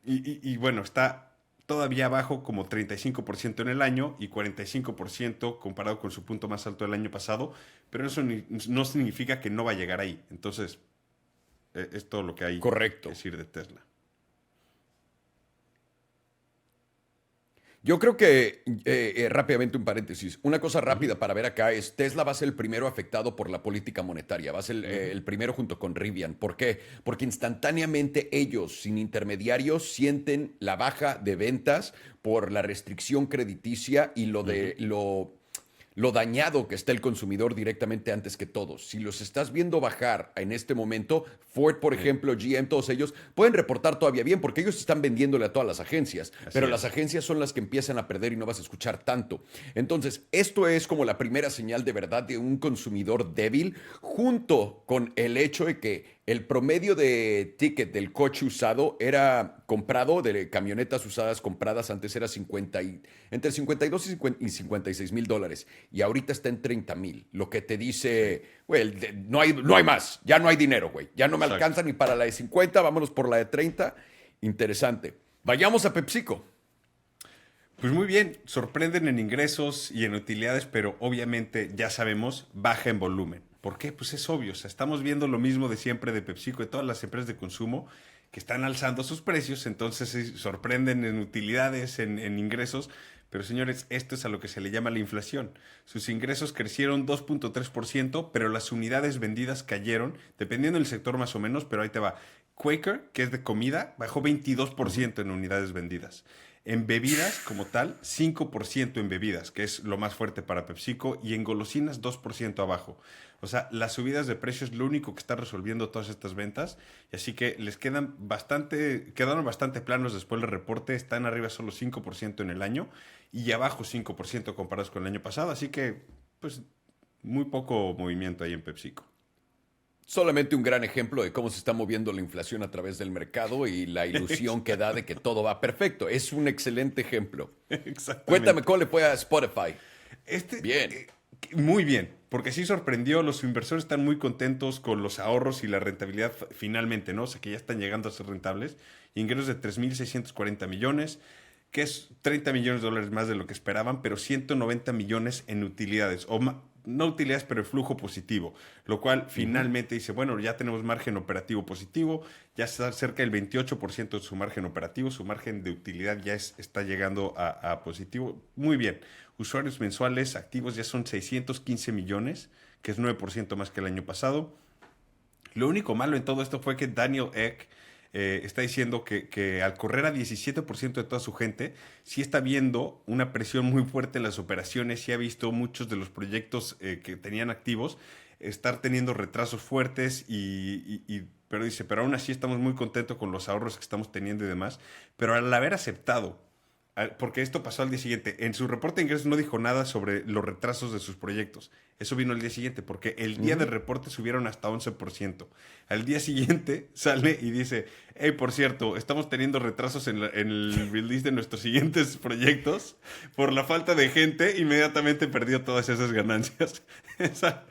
Y bueno, está todavía abajo como 35% en el año y 45% comparado con su punto más alto del año pasado, pero eso no significa que no va a llegar ahí. Entonces, es todo lo que hay Correcto. que decir de Tesla. Yo creo que, rápidamente un paréntesis, una cosa rápida para ver acá es Tesla va a ser el primero afectado por la política monetaria, va a ser el primero junto con Rivian. ¿Por qué? Porque instantáneamente ellos, sin intermediarios, sienten la baja de ventas por la restricción crediticia y lo dañado que está el consumidor directamente antes que todos. Si los estás viendo bajar en este momento, Ford, por ejemplo, GM, todos ellos, pueden reportar todavía bien porque ellos están vendiéndole a todas las agencias, pero las agencias son las que empiezan a perder y no vas a escuchar tanto. Entonces, esto es como la primera señal de verdad de un consumidor débil, junto con el hecho de que el promedio de ticket del coche usado era comprado, de camionetas usadas compradas antes era entre 52 y 56 mil dólares. Y ahorita está en 30 mil. Lo que te dice, güey, no hay más. Ya no hay dinero, güey. Ya no me Exacto. alcanza ni para la de 50. Vámonos por la de 30. Interesante. Vayamos a PepsiCo. Pues muy bien, sorprenden en ingresos y en utilidades, pero obviamente ya sabemos, baja en volumen. ¿Por qué? Pues es obvio, o sea, estamos viendo lo mismo de siempre de PepsiCo y todas las empresas de consumo que están alzando sus precios, entonces sí, sorprenden en utilidades, en ingresos, pero señores, esto es a lo que se le llama la inflación. Sus ingresos crecieron 2.3%, pero las unidades vendidas cayeron, dependiendo del sector más o menos, pero ahí te va. Quaker, que es de comida, bajó 22% en unidades vendidas. En bebidas, como tal, 5% en bebidas, que es lo más fuerte para PepsiCo, y en golosinas 2% abajo. O sea, las subidas de precios es lo único que está resolviendo todas estas ventas, y así que les quedaron bastante planos después del reporte, están arriba solo 5% en el año, y abajo 5% comparados con el año pasado, así que, pues, muy poco movimiento ahí en PepsiCo. Solamente un gran ejemplo de cómo se está moviendo la inflación a través del mercado y la ilusión que da de que todo va perfecto. Es un excelente ejemplo. Exactamente. Cuéntame cómo le fue a Spotify. Bien. Muy bien, porque sí sorprendió, los inversores están muy contentos con los ahorros y la rentabilidad finalmente, ¿no? O sea, que ya están llegando a ser rentables. Ingresos de 3.640 millones, que es 30 millones de dólares más de lo que esperaban, pero 190 millones en utilidades, no utilidades, pero el flujo positivo, lo cual finalmente dice, bueno, ya tenemos margen operativo positivo, ya está cerca del 28% de su margen operativo, su margen de utilidad ya está llegando a positivo. Muy bien, usuarios mensuales activos ya son 615 millones, que es 9% más que el año pasado. Lo único malo en todo esto fue que Daniel Ek, está diciendo que al correr a 17% de toda su gente, sí está viendo una presión muy fuerte en las operaciones, sí ha visto muchos de los proyectos que tenían activos estar teniendo retrasos fuertes pero dice, pero aún así estamos muy contentos con los ahorros que estamos teniendo y demás, pero al haber aceptado, porque esto pasó al día siguiente, en su reporte de ingresos no dijo nada sobre los retrasos de sus proyectos. Eso vino el día siguiente, porque el día del reporte subieron hasta 11%. Al día siguiente sale y dice, hey, por cierto, estamos teniendo retrasos en el release de nuestros siguientes proyectos. Por la falta de gente, inmediatamente perdió todas esas ganancias. Está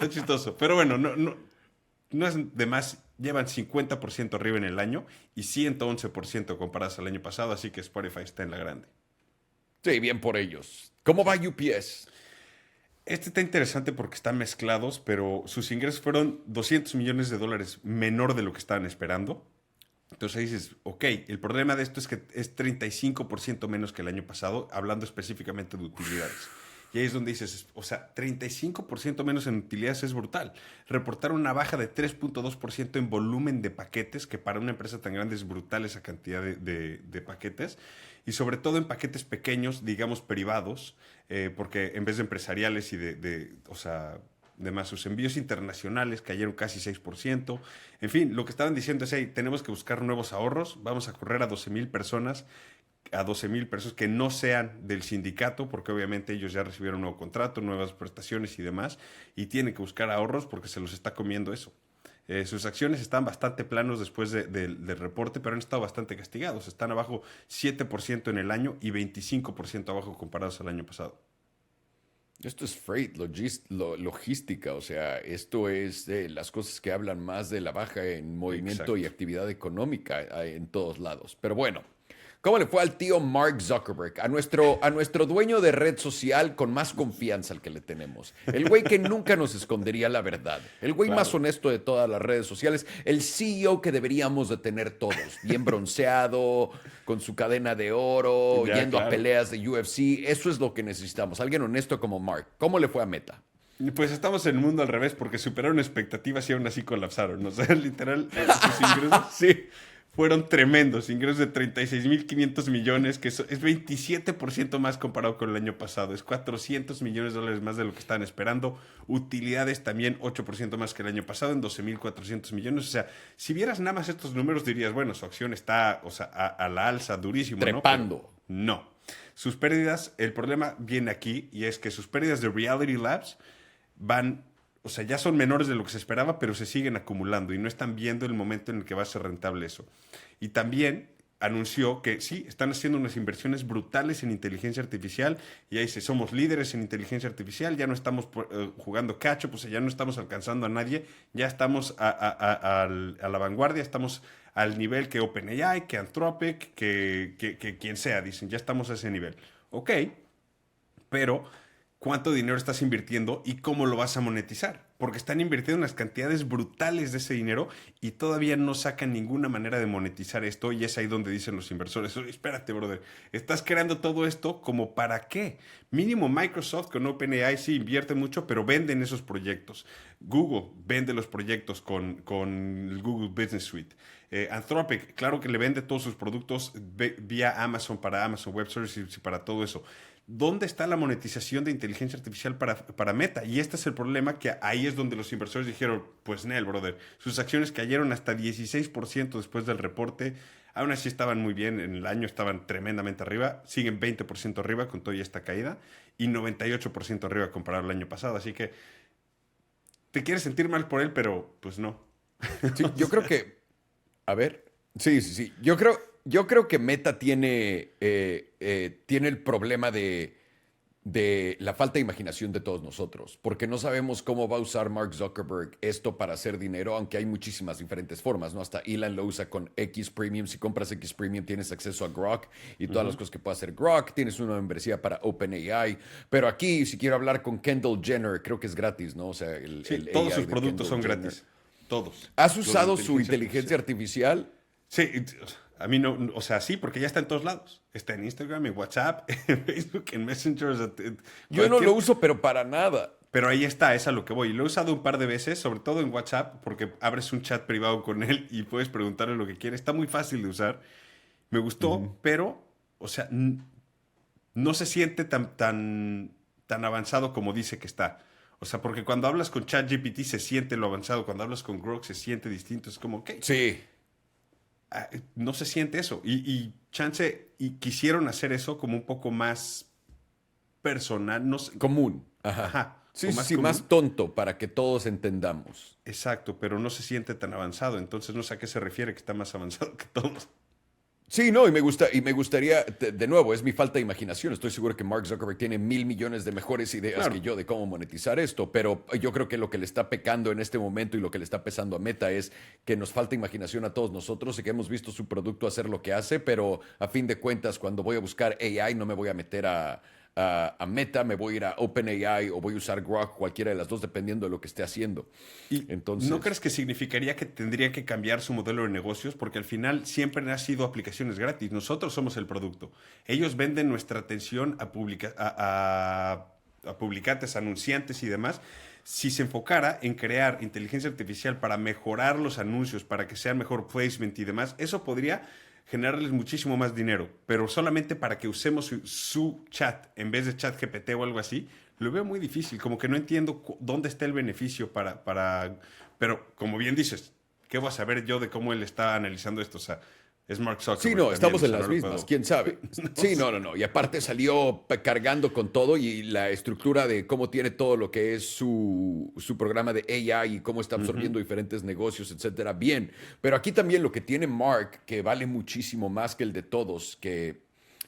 chistoso. Pero bueno, no es de más. Llevan 50% arriba en el año y 111% comparados al año pasado, así que Spotify está en la grande. Sí, bien por ellos. ¿Cómo va UPS? Este está interesante porque están mezclados, pero sus ingresos fueron $200 millones menor de lo que estaban esperando. Entonces ahí dices, ok, el problema de esto es que es 35% menos que el año pasado, hablando específicamente de utilidades. Y ahí es donde dices, o sea, 35% menos en utilidades es brutal. Reportaron una baja de 3.2% en volumen de paquetes, que para una empresa tan grande es brutal esa cantidad de paquetes. Y sobre todo en paquetes pequeños, digamos privados, porque en vez de empresariales y o sea, demás, sus envíos internacionales cayeron casi 6%. En fin, lo que estaban diciendo es, hey, tenemos que buscar nuevos ahorros, vamos a correr a 12,000 personas, que no sean del sindicato, porque obviamente ellos ya recibieron un nuevo contrato, nuevas prestaciones y demás, y tienen que buscar ahorros porque se los está comiendo eso. Sus acciones están bastante planos después del reporte, pero han estado bastante castigados. Están abajo 7% en el año y 25% abajo comparados al año pasado. Esto es freight, logística, o sea, esto es las cosas que hablan más de la baja en movimiento Exacto. y actividad económica en todos lados. Pero bueno, ¿cómo le fue al tío Mark Zuckerberg? A nuestro dueño de red social con más confianza al que le tenemos. El güey que nunca nos escondería la verdad. El güey Claro. más honesto de todas las redes sociales. El CEO que deberíamos de tener todos. Bien bronceado, con su cadena de oro, Ya, yendo a claro. peleas de UFC. Eso es lo que necesitamos. Alguien honesto como Mark. ¿Cómo le fue a Meta? Pues estamos en el mundo al revés porque superaron expectativas y aún así colapsaron. O sea, literal, sus ingresos Sí. fueron tremendos. Ingresos de 36,500 millones, que es 27% más comparado con el año pasado. Es $400 millones más de lo que estaban esperando. Utilidades también 8% más que el año pasado, en 12,400 millones. O sea, si vieras nada más estos números dirías, bueno, su acción está, o sea, a la alza durísimo, Trepando. ¿no? Pero no. Sus pérdidas, el problema viene aquí y es que sus pérdidas de Reality Labs o sea, ya son menores de lo que se esperaba, pero se siguen acumulando y no están viendo el momento en el que va a ser rentable eso. Y también anunció que sí, están haciendo unas inversiones brutales en inteligencia artificial y ahí dice, somos líderes en inteligencia artificial, ya no estamos jugando catch-up, o sea, ya no estamos alcanzando a nadie, ya estamos a la vanguardia, estamos al nivel que OpenAI, que Anthropic, que quien sea, dicen, ya estamos a ese nivel. Ok, pero ¿cuánto dinero estás invirtiendo y cómo lo vas a monetizar? Porque están invirtiendo unas cantidades brutales de ese dinero y todavía no sacan ninguna manera de monetizar esto y es ahí donde dicen los inversores, oye, espérate, brother, estás creando todo esto ¿como para qué? Mínimo Microsoft con OpenAI sí invierte mucho, pero venden esos proyectos. Google vende los proyectos con el Google Business Suite. Anthropic, claro que le vende todos sus productos vía Amazon para Amazon Web Services y para todo eso. ¿Dónde está la monetización de inteligencia artificial para Meta? Y este es el problema, que ahí es donde los inversores dijeron, pues Nel, brother, sus acciones cayeron hasta 16% después del reporte. Aún así estaban muy bien, en el año estaban tremendamente arriba, siguen 20% arriba con toda esta caída y 98% arriba comparado al año pasado. Así que te quieres sentir mal por él, pero pues no. Sí, yo creo que. A ver. Sí. Yo creo que Meta tiene el problema de la falta de imaginación de todos nosotros, porque no sabemos cómo va a usar Mark Zuckerberg esto para hacer dinero, aunque hay muchísimas diferentes formas, ¿no? Hasta Elon lo usa con X Premium. Si compras X Premium tienes acceso a Grok y todas las cosas que puede hacer Grok. Tienes una membresía para OpenAI. Pero aquí, si quiero hablar con Kendall Jenner, creo que es gratis, ¿no? O sea, Sí, el todos AI sus de productos son Kendall Jenner. gratis. Todos. ¿Has Los de usado su inteligencia artificial? Sí, a mí no, o sea, sí, porque ya está en todos lados. Está en Instagram, en WhatsApp, en Facebook, en Messenger. Yo no lo uso, pero para nada. Pero ahí está, es a lo que voy. Lo he usado un par de veces, sobre todo en WhatsApp, porque abres un chat privado con él y puedes preguntarle lo que quieres. Está muy fácil de usar. Me Ujú. gustó, pero, o sea, no se siente tan avanzado como dice que está. O sea, porque cuando hablas con ChatGPT se siente lo avanzado, cuando hablas con Grok se siente distinto. Es como, ¿qué? Sí, No se siente eso. Y quisieron hacer eso como un poco más personal, no sé, común. Ajá. ajá, o Sí, sí, más sí, más común. tonto para que todos entendamos. Exacto, pero no se siente tan avanzado. Entonces no sé a qué se refiere que está más avanzado que todos. Sí, no, y me gustaría, de nuevo, es mi falta de imaginación. Estoy seguro que Mark Zuckerberg tiene 1.000 millones de mejores ideas que Claro. yo de cómo monetizar esto, pero yo creo que lo que le está pecando en este momento y lo que le está pesando a Meta es que nos falta imaginación a todos nosotros y que hemos visto su producto hacer lo que hace, pero a fin de cuentas, cuando voy a buscar AI, no me voy a meter a Meta, me voy a ir a OpenAI o voy a usar Grok, cualquiera de las dos, dependiendo de lo que esté haciendo. ¿Y no crees Entonces, que significaría que tendría que cambiar su modelo de negocios? Porque al final siempre han sido aplicaciones gratis. Nosotros somos el producto. Ellos venden nuestra atención a publicantes, anunciantes y demás. Si se enfocara en crear inteligencia artificial para mejorar los anuncios, para que sean mejor placement y demás, eso podría generarles muchísimo más dinero. Pero solamente para que usemos su chat en vez de chat GPT o algo así, lo veo muy difícil, como que no entiendo dónde está el beneficio Pero como bien dices, ¿qué voy a saber yo de cómo él está analizando esto? O sea, es Mark sí, Zuckerberg no, también, estamos o en sea, no las lo mismas, puedo... quién sabe. No Sí, sé. no, no, no. Y aparte salió cargando con todo y la estructura de cómo tiene todo lo que es su programa de AI y cómo está Ujú. absorbiendo diferentes negocios, etcétera. Bien. Pero aquí también lo que tiene Mark, que vale muchísimo más que el de todos, que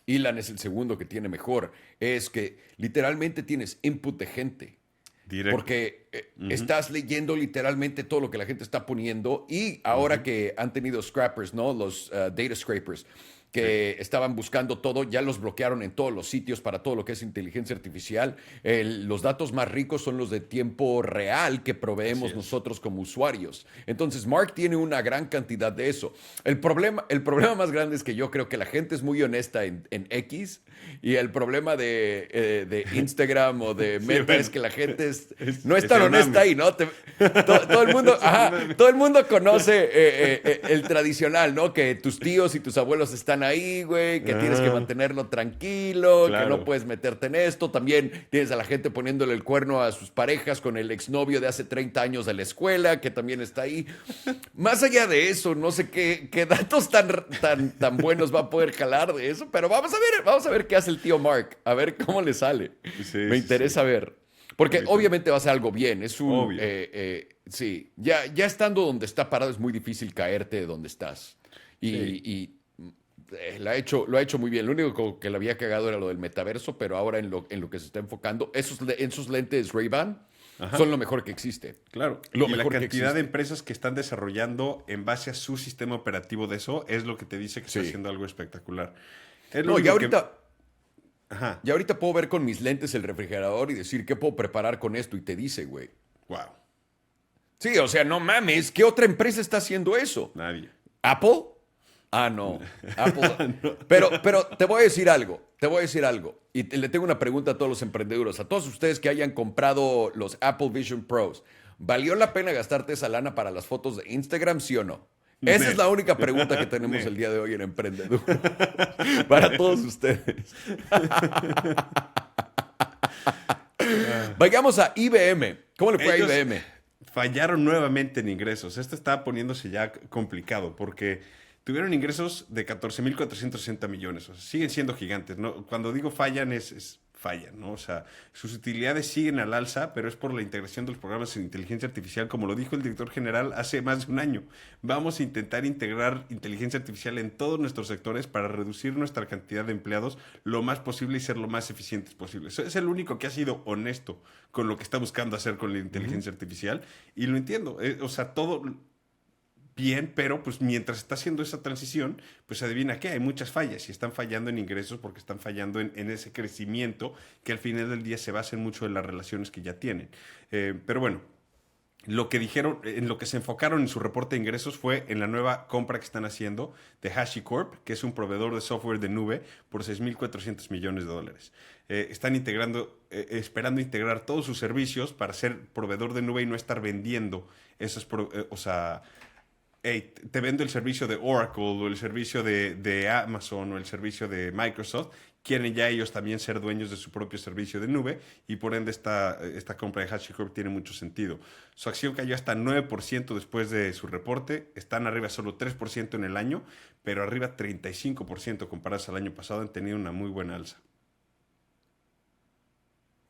Elon es el segundo que tiene mejor, es que literalmente tienes input de gente. Directo. Porque Ujú, estás leyendo literalmente todo lo que la gente está poniendo y ahora ujú. que han tenido scrappers, ¿no? Los data scrapers, Sí, que estaban buscando todo, ya los bloquearon en todos los sitios para todo lo que es inteligencia artificial. Los datos más ricos son los de tiempo real que así proveemos es. nosotros como usuarios. Entonces, Mark tiene una gran cantidad de eso. El problema más grande es que yo creo que la gente es muy honesta en X y el problema de Instagram o de Sí, Meta es bueno, que la gente no es es tan el honesta mame. ahí, ¿no? Todo el mundo, Es el ajá, mame. todo el mundo conoce el tradicional, ¿no? Que tus tíos y tus abuelos están ahí, güey, que tienes que Ah, mantenerlo tranquilo, que no claro. puedes meterte en esto. También tienes a la gente poniéndole el cuerno a sus parejas con el exnovio de hace 30 años de la escuela, que también está ahí. Más allá de eso, no sé qué datos tan buenos va a poder jalar de eso, pero vamos a ver qué hace el tío Mark, a ver cómo le sale. Sí, Me sí, sí. interesa ver. A Porque mí también. obviamente va a ser algo bien. Obvio. Sí, ya estando donde está parado es muy difícil caerte de donde estás. Sí. Lo ha hecho muy bien. Lo único que le había cagado era lo del metaverso, pero ahora en lo que se está enfocando, esos lentes Ray-Ban son Ajá. lo mejor que existe. Claro. Lo Y la mejor que cantidad de existe. empresas que están desarrollando en base a su sistema operativo de eso es lo que te dice que está Sí. haciendo algo espectacular. Es lo No, único que... Ajá. ya ahorita puedo ver con mis lentes el refrigerador y decir qué puedo preparar con esto y te dice, güey. Wow. Sí, o sea, no mames, ¿qué otra empresa está haciendo eso? Nadie. ¿Apple? Ah, no. Apple. No. Pero te voy a decir algo. Te voy a decir algo. Y le tengo una pregunta a todos los emprendedores. A todos ustedes que hayan comprado los Apple Vision Pros. ¿Valió la pena gastarte esa lana para las fotos de Instagram, sí o no? Esa es Ne. la única pregunta que tenemos Ne. el día de hoy en Emprendedor. Para todos ustedes. Vayamos a IBM. ¿Cómo le fue a Ellos IBM? fallaron nuevamente en ingresos. Esto está poniéndose ya complicado porque tuvieron ingresos de 14.460 millones. O sea, siguen siendo gigantes, ¿no? Cuando digo fallan es fallan, ¿no? O sea, sus utilidades siguen al alza, pero es por la integración de los programas de inteligencia artificial, como lo dijo el director general hace más de un año. Vamos a intentar integrar inteligencia artificial en todos nuestros sectores para reducir nuestra cantidad de empleados lo más posible y ser lo más eficientes posible. Eso es el único que ha sido honesto con lo que está buscando hacer con la Ujú. inteligencia artificial y lo entiendo. O sea, todo bien, pero pues mientras está haciendo esa transición, pues adivina qué, hay muchas fallas y están fallando en ingresos porque están fallando en ese crecimiento que al final del día se basa en mucho en las relaciones que ya tienen. Pero bueno, lo que dijeron, en lo que se enfocaron en su reporte de ingresos fue en la nueva compra que están haciendo de HashiCorp, que es un proveedor de software de nube por $6,400 millones. Están esperando integrar todos sus servicios para ser proveedor de nube y no estar vendiendo esos, o sea, hey, te vendo el servicio de Oracle o el servicio de Amazon o el servicio de Microsoft. Quieren ya ellos también ser dueños de su propio servicio de nube y por ende esta compra de HashiCorp tiene mucho sentido. Su acción cayó hasta 9% después de su reporte. Están arriba solo 3% en el año, pero arriba 35% comparados al año pasado. Han tenido una muy buena alza.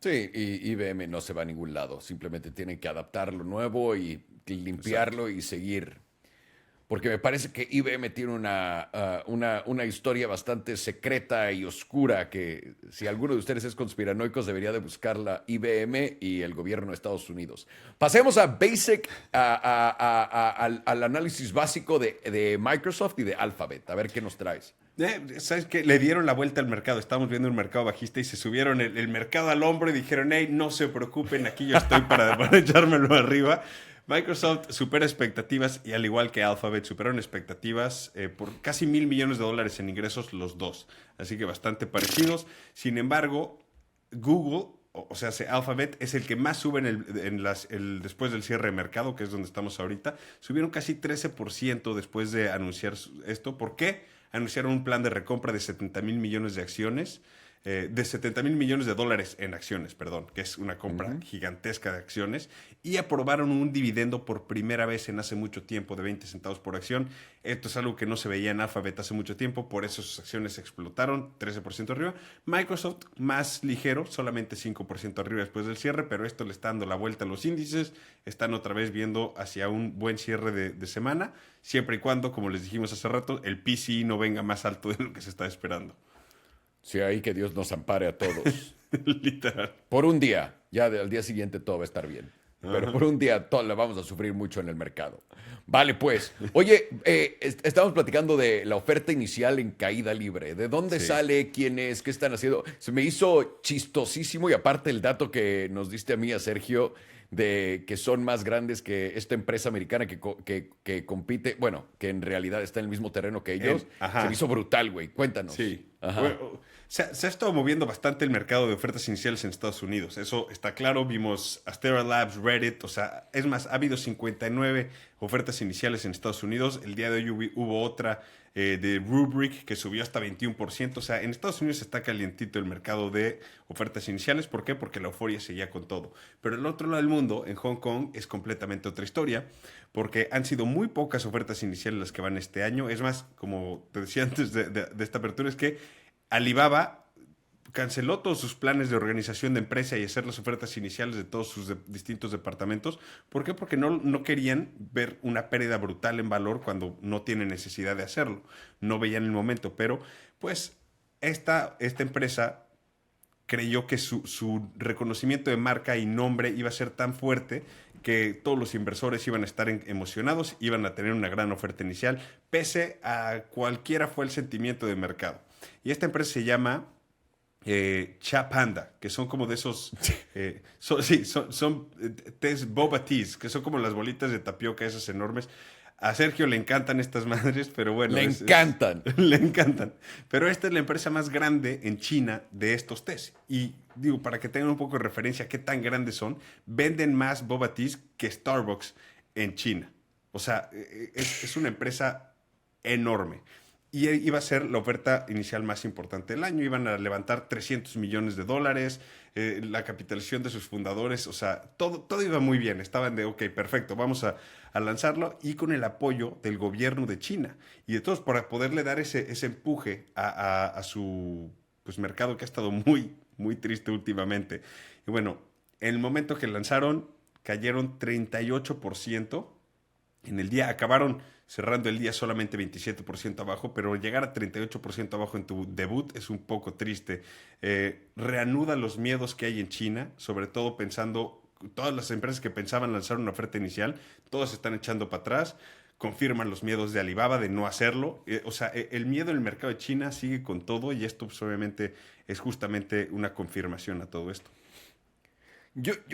Sí, y IBM no se va a ningún lado. Simplemente tienen que adaptar lo nuevo y limpiarlo y seguir. Porque me parece que IBM tiene una historia bastante secreta y oscura que si alguno de ustedes es conspiranoicos debería de buscarla IBM y el gobierno de Estados Unidos. Pasemos a Basic, al análisis básico de Microsoft y de Alphabet. A ver qué nos traes. ¿Sabes qué? Le dieron la vuelta al mercado. Estábamos viendo un mercado bajista y se subieron el mercado al hombro y dijeron, hey, no se preocupen, aquí yo estoy para echármelo arriba. Microsoft supera expectativas y al igual que Alphabet superaron expectativas por casi $1,000 millones en ingresos los dos. Así que bastante parecidos. Sin embargo, Google, o sea, Alphabet es el que más sube después del cierre de mercado, que es donde estamos ahorita. Subieron casi 13% después de anunciar esto. ¿Por qué? Anunciaron un plan de recompra de 70,000 millones de acciones. De 70,000 millones de dólares en acciones, perdón, que es una compra gigantesca de acciones, y aprobaron un dividendo por primera vez en hace mucho tiempo de 20 centavos por acción. Esto es algo que no se veía en Alphabet hace mucho tiempo, por eso sus acciones explotaron, 13% arriba. Microsoft más ligero, solamente 5% arriba después del cierre, pero esto le está dando la vuelta a los índices, están otra vez viendo hacia un buen cierre de semana, siempre y cuando, como les dijimos hace rato, el PCE no venga más alto de lo que se está esperando. Sí, ahí que Dios nos ampare a todos. Literal. Por un día, ya al día siguiente todo va a estar bien. Pero por un día la vamos a sufrir mucho en el mercado. Vale, pues. Oye, estamos platicando de la oferta inicial en caída libre. ¿De dónde sale? ¿Quién es? ¿Qué están haciendo? Se me hizo chistosísimo y aparte el dato que nos diste a mí, a Sergio, de que son más grandes que esta empresa americana que compite, bueno, que en realidad está en el mismo terreno que ellos. Se me hizo brutal, güey. Cuéntanos. Sí. Ajá. Bueno, se ha estado moviendo bastante el mercado de ofertas iniciales en Estados Unidos. Eso está claro. Vimos Astera Labs, Reddit. O sea, es más, ha habido 59 ofertas iniciales en Estados Unidos. El día de hoy hubo otra de Rubrik que subió hasta 21%. O sea, en Estados Unidos está calientito el mercado de ofertas iniciales. ¿Por qué? Porque la euforia seguía con todo. Pero el otro lado del mundo, en Hong Kong, es completamente otra historia. Porque han sido muy pocas ofertas iniciales las que van este año. Es más, como te decía antes de esta apertura, es que Alibaba canceló todos sus planes de organización de empresa y hacer las ofertas iniciales de todos sus distintos departamentos. ¿Por qué? Porque no querían ver una pérdida brutal en valor cuando no tienen necesidad de hacerlo. No veían el momento, pero pues esta empresa creyó que su reconocimiento de marca y nombre iba a ser tan fuerte que todos los inversores iban a estar emocionados, iban a tener una gran oferta inicial, pese a cualquiera fue el sentimiento de mercado. Y esta empresa se llama Chapanda, que son como de esos, son boba teas, que son como las bolitas de tapioca, esas enormes. A Sergio le encantan estas madres, pero bueno. Le encantan. Le encantan. Pero esta es la empresa más grande en China de estos tés. Y digo, para que tengan un poco de referencia a qué tan grandes son, venden más boba teas que Starbucks en China. O sea, es una empresa enorme. Y iba a ser la oferta inicial más importante del año. Iban a levantar $300 millones. La capitalización de sus fundadores. O sea, todo iba muy bien. Estaban de, ok, perfecto, vamos a lanzarlo. Y con el apoyo del gobierno de China. Y de todos, para poderle dar ese empuje a su mercado que ha estado muy, muy triste últimamente. Y bueno, en el momento que lanzaron, cayeron 38%. En el día acabaron cerrando el día solamente 27% abajo, pero llegar a 38% abajo en tu debut es un poco triste. Reanuda los miedos que hay en China, sobre todo pensando, todas las empresas que pensaban lanzar una oferta inicial, todas están echando para atrás, confirman los miedos de Alibaba de no hacerlo. O sea, el miedo en el mercado de China sigue con todo y esto pues, obviamente es justamente una confirmación a todo esto.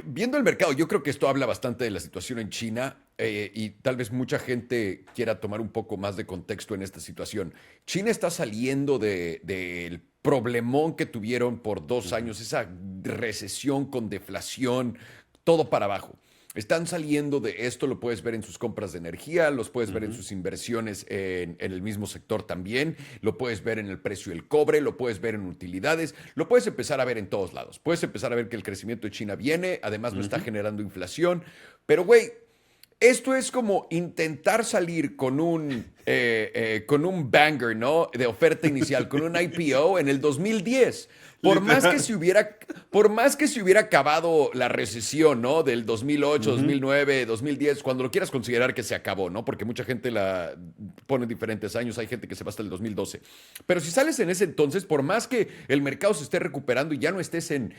Viendo el mercado, yo creo que esto habla bastante de la situación en China y tal vez mucha gente quiera tomar un poco más de contexto en esta situación. China está saliendo del problemón que tuvieron por 2 años, esa recesión con deflación, todo para abajo. Están saliendo de esto, lo puedes ver en sus compras de energía, los puedes ver en sus inversiones en el mismo sector también, lo puedes ver en el precio del cobre, lo puedes ver en utilidades, lo puedes empezar a ver en todos lados. Puedes empezar a ver que el crecimiento de China viene, además no está generando inflación, pero güey, esto es como intentar salir con un banger, ¿no? De oferta inicial, con un IPO en el 2010. Por más que se hubiera acabado la recesión, ¿no? Del 2008, 2009, 2010, cuando lo quieras considerar que se acabó, ¿no? Porque mucha gente la pone en diferentes años, hay gente que se va hasta el 2012. Pero si sales en ese entonces, por más que el mercado se esté recuperando y ya no estés en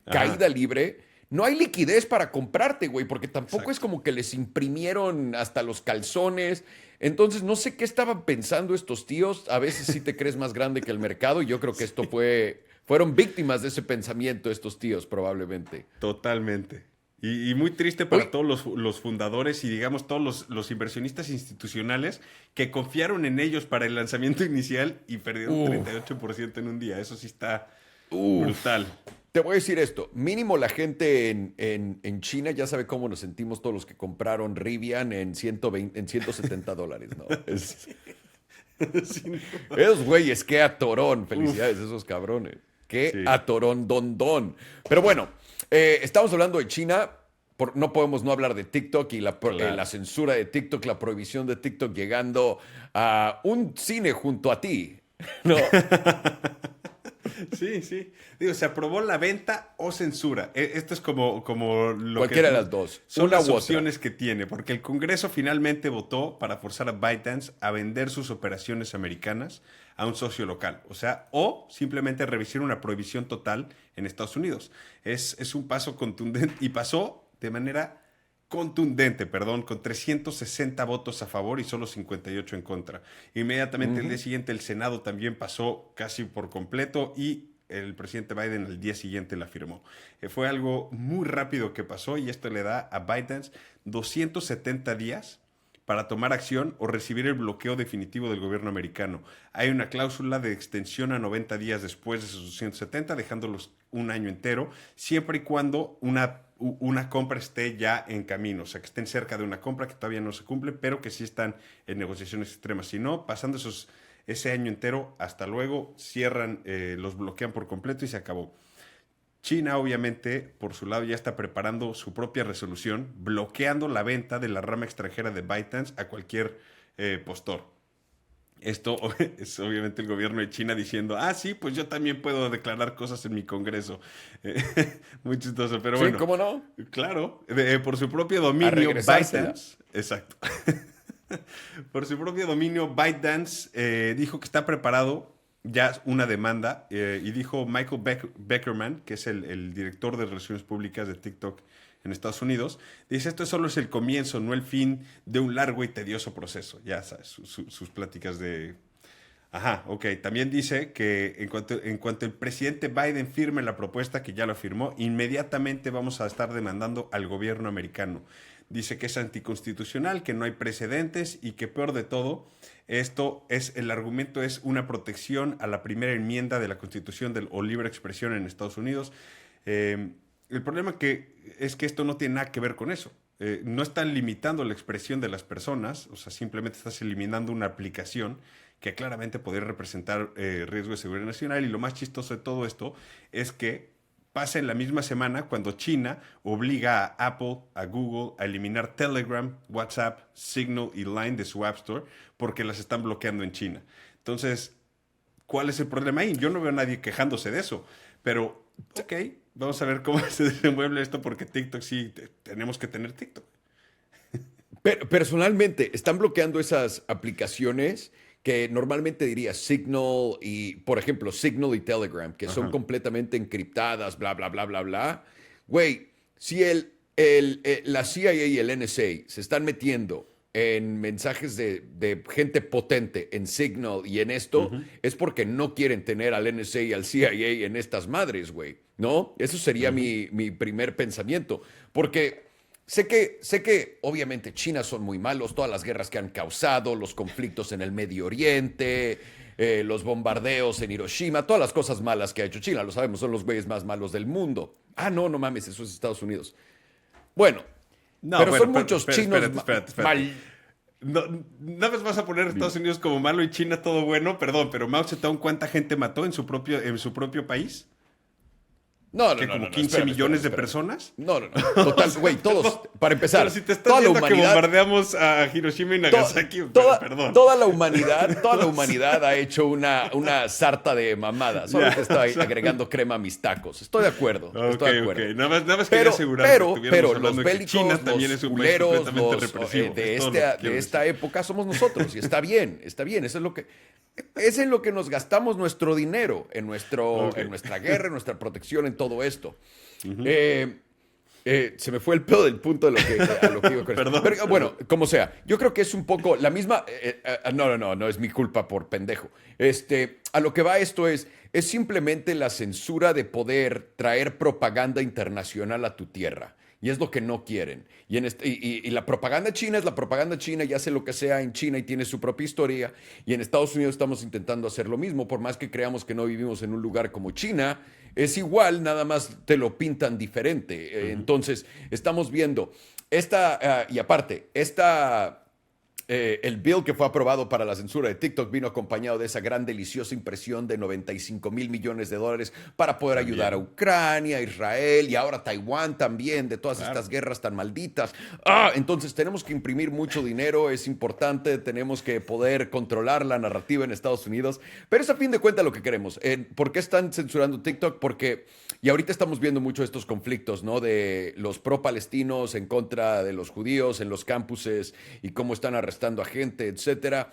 caída libre, no hay liquidez para comprarte, güey, porque tampoco es como que les imprimieron hasta los calzones. Entonces, no sé qué estaban pensando estos tíos. A veces sí te crees más grande que el mercado y yo creo que esto fueron víctimas de ese pensamiento estos tíos, probablemente. Totalmente. Y muy triste para Uy, todos los fundadores y, digamos, todos los inversionistas institucionales que confiaron en ellos para el lanzamiento inicial y perdieron uf, 38% en un día. Eso sí está uf. brutal. Te voy a decir esto, mínimo la gente en China ya sabe cómo nos sentimos todos los que compraron Rivian en 120, en $170, ¿no? Sí, no. Esos güeyes, qué atorón, Uf, felicidades a esos cabrones, qué sí, atorón, don. Pero bueno, estamos hablando de China, no podemos no hablar de TikTok y la claro. censura de TikTok, la prohibición de TikTok llegando a un cine junto a ti, ¿no? Sí, sí. Digo, se aprobó la venta o censura. Esto es como lo que Cualquiera de las dos, son una las u otra. opciones que tiene, porque el Congreso finalmente votó para forzar a ByteDance a vender sus operaciones americanas a un socio local. O sea, o simplemente revisar una prohibición total en Estados Unidos. Es un paso contundente y pasó de manera contundente, perdón, con 360 votos a favor y solo 58 en contra. Inmediatamente el día siguiente el Senado también pasó casi por completo y el presidente Biden al día siguiente la firmó. Fue algo muy rápido que pasó y esto le da a Biden 270 días para tomar acción o recibir el bloqueo definitivo del gobierno americano. Hay una cláusula de extensión a 90 días después de esos 270, dejándolos un año entero, siempre y cuando una compra esté ya en camino, o sea, que estén cerca de una compra que todavía no se cumple, pero que sí están en negociaciones extremas. Si no, pasando ese año entero, hasta luego, cierran, los bloquean por completo y se acabó. China, obviamente, por su lado, ya está preparando su propia resolución, bloqueando la venta de la rama extranjera de ByteDance a cualquier postor. Esto es obviamente el gobierno de China diciendo, sí, pues yo también puedo declarar cosas en mi Congreso. Muy chistoso, pero Sí, bueno, ¿cómo no? claro, por su propio A dominio, regresársela. ByteDance, exacto, por su propio dominio, ByteDance dijo que está preparado ya una demanda y dijo Michael Beckerman, que es el director de Relaciones Públicas de TikTok en Estados Unidos, dice, esto solo es el comienzo, no el fin de un largo y tedioso proceso. Ya sabes, sus pláticas de... Ajá, ok. También dice que en cuanto el presidente Biden firme la propuesta, que ya lo firmó, inmediatamente vamos a estar demandando al gobierno americano. Dice que es anticonstitucional, que no hay precedentes y que peor de todo, el argumento es una protección a la primera enmienda de la Constitución o libre expresión en Estados Unidos. El problema es que esto no tiene nada que ver con eso. No están limitando la expresión de las personas, o sea, simplemente estás eliminando una aplicación que claramente podría representar riesgo de seguridad nacional. Y lo más chistoso de todo esto es que pasa en la misma semana cuando China obliga a Apple, a Google a eliminar Telegram, WhatsApp, Signal y Line de su App Store porque las están bloqueando en China. Entonces, ¿cuál es el problema ahí? Yo no veo a nadie quejándose de eso, pero ok, vamos a ver cómo se desenvuelve esto porque TikTok sí, tenemos que tener TikTok. Pero personalmente, están bloqueando esas aplicaciones que normalmente diría Signal y, por ejemplo, Signal y Telegram, que son Ajá. completamente encriptadas, bla, bla, bla, bla, bla. Güey, si la CIA y el NSA se están metiendo en mensajes de gente potente, en Signal y en esto, es porque no quieren tener al NSA y al CIA en estas madres, güey, ¿no? Eso sería mi primer pensamiento, porque sé que obviamente China son muy malos, todas las guerras que han causado, los conflictos en el Medio Oriente, los bombardeos en Hiroshima, todas las cosas malas que ha hecho China, lo sabemos, son los güeyes más malos del mundo. Ah, no, no mames, eso es Estados Unidos. Bueno, No, pero bueno, son muchos chinos espérate. mal. No, nada más vas a poner a Estados Unidos como malo y China todo bueno, perdón, pero Mao Zedong, ¿cuánta gente mató en su propio país? No, no, ¿Que no, como no, 15 espérame, millones espérame, de espérame. personas? No, no, no. Total, güey, todos, para empezar, Pero si te estás toda la viendo que humanidad, bombardeamos a Hiroshima y Nagasaki, perdón. toda la humanidad ha hecho una sarta de mamadas. Solo Ya, te estoy o sea, agregando crema a mis tacos. Estoy de acuerdo, estoy de acuerdo. Ok. Nada más quería asegurar que Pero estuviéramos los hablando de que bélicos, China también los es un país culeros, completamente los, represivo. de, Es todo lo que quiero de esta decir. época somos nosotros. Y está bien, eso es en lo que nos gastamos nuestro dinero, en nuestra guerra, en nuestra protección, en todo esto. Se me fue el pedo del punto de a lo que digo con esto. Perdón. Pero, bueno, como sea, yo creo que es un poco la misma. No es mi culpa por pendejo. A lo que va esto es simplemente la censura de poder traer propaganda internacional a tu tierra. Y es lo que no quieren. Y la propaganda china es la propaganda china y hace lo que sea en China y tiene su propia historia. Y en Estados Unidos estamos intentando hacer lo mismo, por más que creamos que no vivimos en un lugar como China. Es igual, nada más te lo pintan diferente. Entonces, estamos viendo y aparte, el bill que fue aprobado para la censura de TikTok vino acompañado de esa gran deliciosa impresión de 95 mil millones de dólares para poder ayudar a Ucrania, a Israel y ahora Taiwán también, de todas estas guerras tan malditas. Entonces tenemos que imprimir mucho dinero, es importante, tenemos que poder controlar la narrativa en Estados Unidos, pero es a fin de cuentas lo que queremos. ¿Por qué están censurando TikTok? Y ahorita estamos viendo mucho estos conflictos, ¿no? De los pro-palestinos en contra de los judíos en los campuses y cómo están arrestando a gente, etcétera.